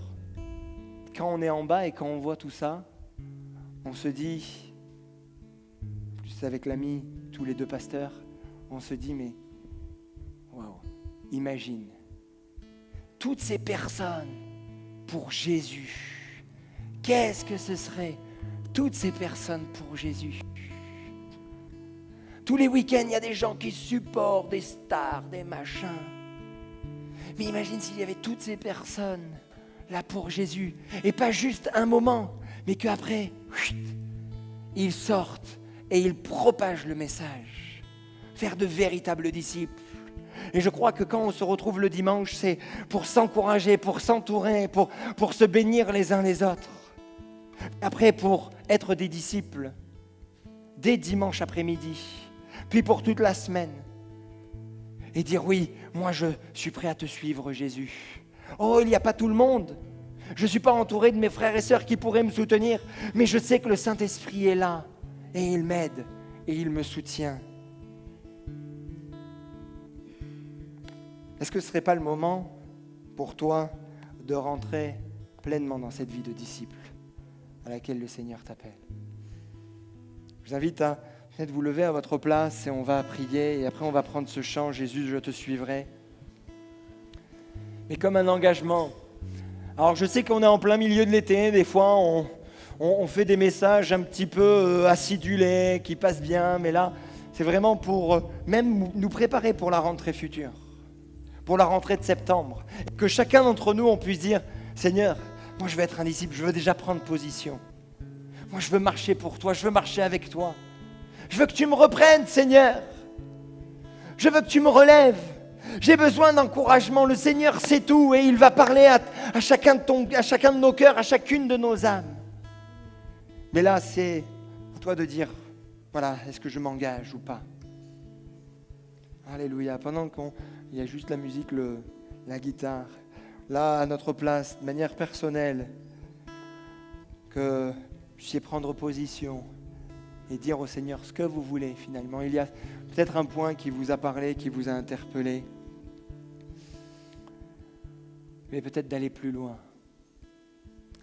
quand on est en bas et quand on voit tout ça, on se dit, plus avec l'ami, tous les deux pasteurs, on se dit, mais waouh, imagine, toutes ces personnes pour Jésus, qu'est-ce que ce serait ? Toutes ces personnes pour Jésus. Tous les week-ends, il y a des gens qui supportent des stars, des machins. Mais imagine s'il y avait toutes ces personnes là pour Jésus. Et pas juste un moment, mais qu'après, ils sortent et ils propagent le message. Faire de véritables disciples. Et je crois que quand on se retrouve le dimanche, c'est pour s'encourager, pour s'entourer, pour se bénir les uns les autres. Après, pour être des disciples, dès dimanche après-midi, puis pour toute la semaine, et dire oui, moi je suis prêt à te suivre, Jésus. Oh, il n'y a pas tout le monde. Je ne suis pas entouré de mes frères et sœurs qui pourraient me soutenir, mais je sais que le Saint-Esprit est là, et il m'aide, et il me soutient. Est-ce que ce ne serait pas le moment pour toi de rentrer pleinement dans cette vie de disciple à laquelle le Seigneur t'appelle. Je vous invite à peut-être vous lever à votre place et on va prier et après on va prendre ce chant « Jésus, je te suivrai ». Mais comme un engagement. Alors je sais qu'on est en plein milieu de l'été, des fois on fait des messages un petit peu acidulés, qui passent bien, mais là c'est vraiment pour même nous préparer pour la rentrée future, pour la rentrée de septembre. Que chacun d'entre nous on puisse dire « Seigneur, moi je veux être un disciple, je veux déjà prendre position. Moi je veux marcher pour toi, je veux marcher avec toi. Je veux que tu me reprennes, Seigneur. Je veux que tu me relèves. J'ai besoin d'encouragement. Le Seigneur sait tout et il va parler à chacun de nos cœurs, à chacune de nos âmes. Mais là, c'est à toi de dire, voilà, est-ce que je m'engage ou pas? Alléluia. Pendant qu'il y a juste la musique, la guitare, là, à notre place, de manière personnelle, que vous puissiez prendre position et dire au Seigneur ce que vous voulez finalement. Il y a peut-être un point qui vous a parlé, qui vous a interpellé. Mais peut-être d'aller plus loin.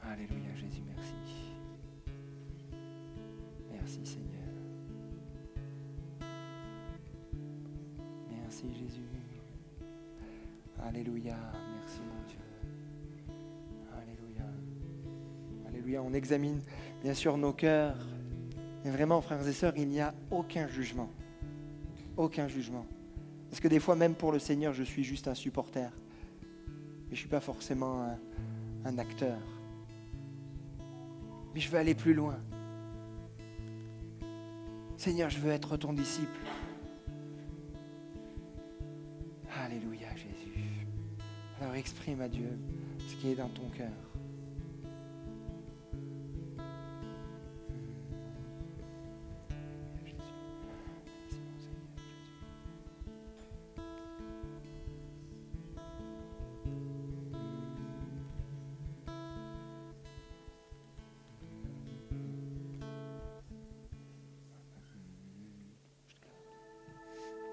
Alléluia, Jésus, merci. Merci Seigneur. Merci Jésus. Alléluia, merci mon Dieu. Alléluia. Alléluia, on examine bien sûr nos cœurs. Mais vraiment, frères et sœurs, il n'y a aucun jugement. Aucun jugement. Parce que des fois, même pour le Seigneur, je suis juste un supporter. Mais je ne suis pas forcément un acteur. Mais je veux aller plus loin. Seigneur, je veux être ton disciple. Alléluia, Jésus. Alors exprime à Dieu ce qui est dans ton cœur.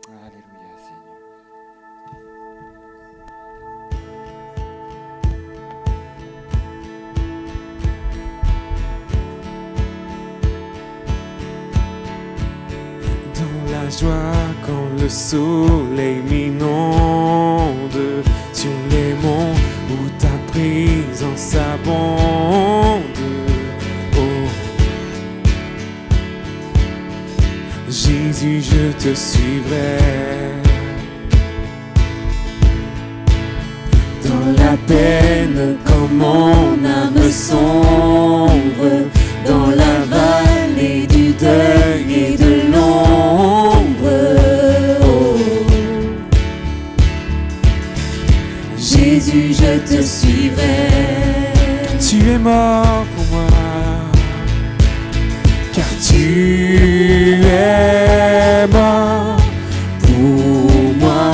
Alléluia, Seigneur. Dans la joie quand le soleil m'inonde, sur les monts où ta présence abonde. Oh, Jésus, je te suivrai. Dans la peine, quand mon âme sombre, dans la vallée du deuil et de l'ombre, oh, Jésus, je te suivrai. Tu es mort pour moi, car tu es mort pour moi.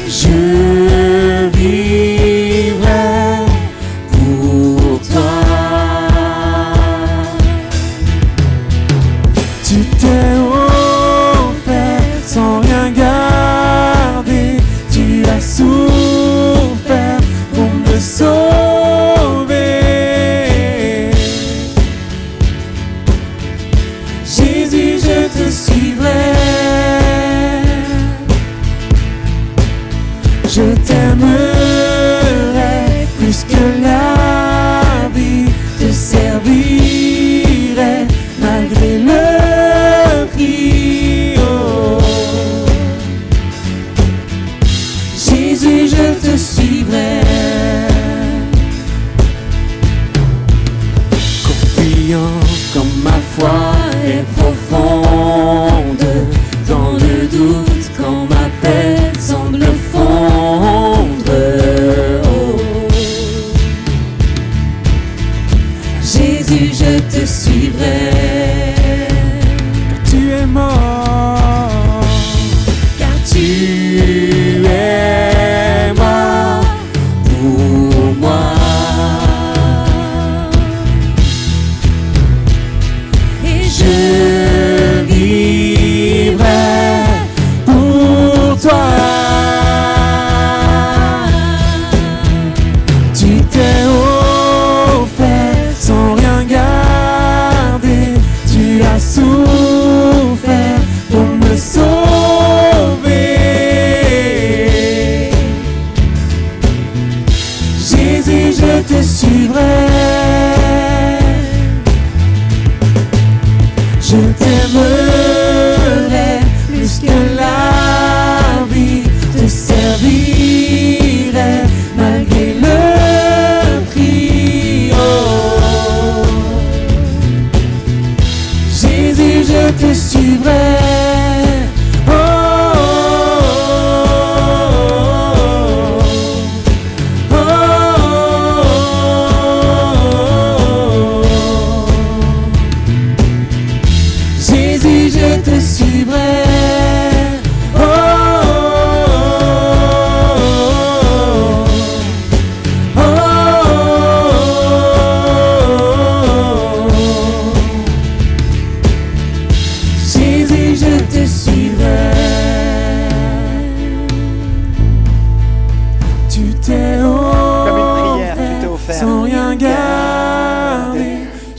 Je vivrai pour toi. Tu t'es offert sans rien garder. Tu as souffert pour me sauver. Jésus, je te suivrai. Je t'aimerai plus que la vie, te servirai malgré le prix. Oh. Jésus, je te suivrai. Confiant comme ma foi est profonde, dans le doute quand ma paix semble fondre. Oh. Jésus, je te suivrai. Tu es mort, car tu es mort pour moi. Et je vivrai pour toi.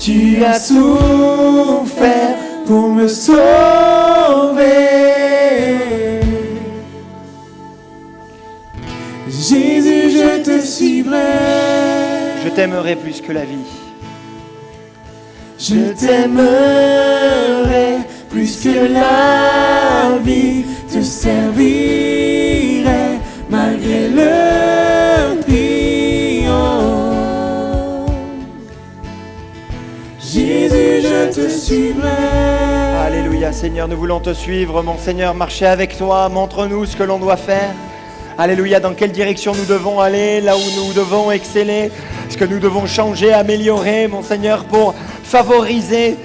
Tu as souffert pour me sauver. Jésus, je te suivrai. Je t'aimerai plus que la vie. Je t'aimerai plus que la vie. Te servirai malgré le prix. Oh. Jésus, je te suivrai. Alléluia, Seigneur, nous voulons te suivre, mon Seigneur, marcher avec toi, montre-nous ce que l'on doit faire. Alléluia, dans quelle direction nous devons aller, là où nous devons exceller, ce que nous devons changer, améliorer, mon Seigneur, pour favoriser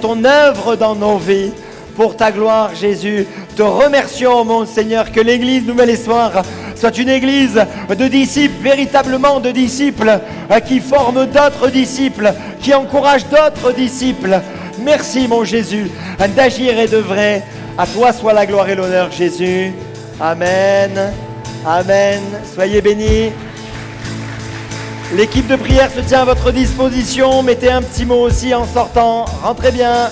ton œuvre dans nos vies. Pour ta gloire, Jésus, te remercions, mon Seigneur, que l'Église Nouvelle Espoir soit une Église de disciples, véritablement de disciples, qui forment d'autres disciples, qui encouragent d'autres disciples. Merci, mon Jésus, d'agir et d'œuvrer. À toi soit la gloire et l'honneur, Jésus. Amen. Amen. Soyez bénis. L'équipe de prière se tient à votre disposition. Mettez un petit mot aussi en sortant. Rentrez bien.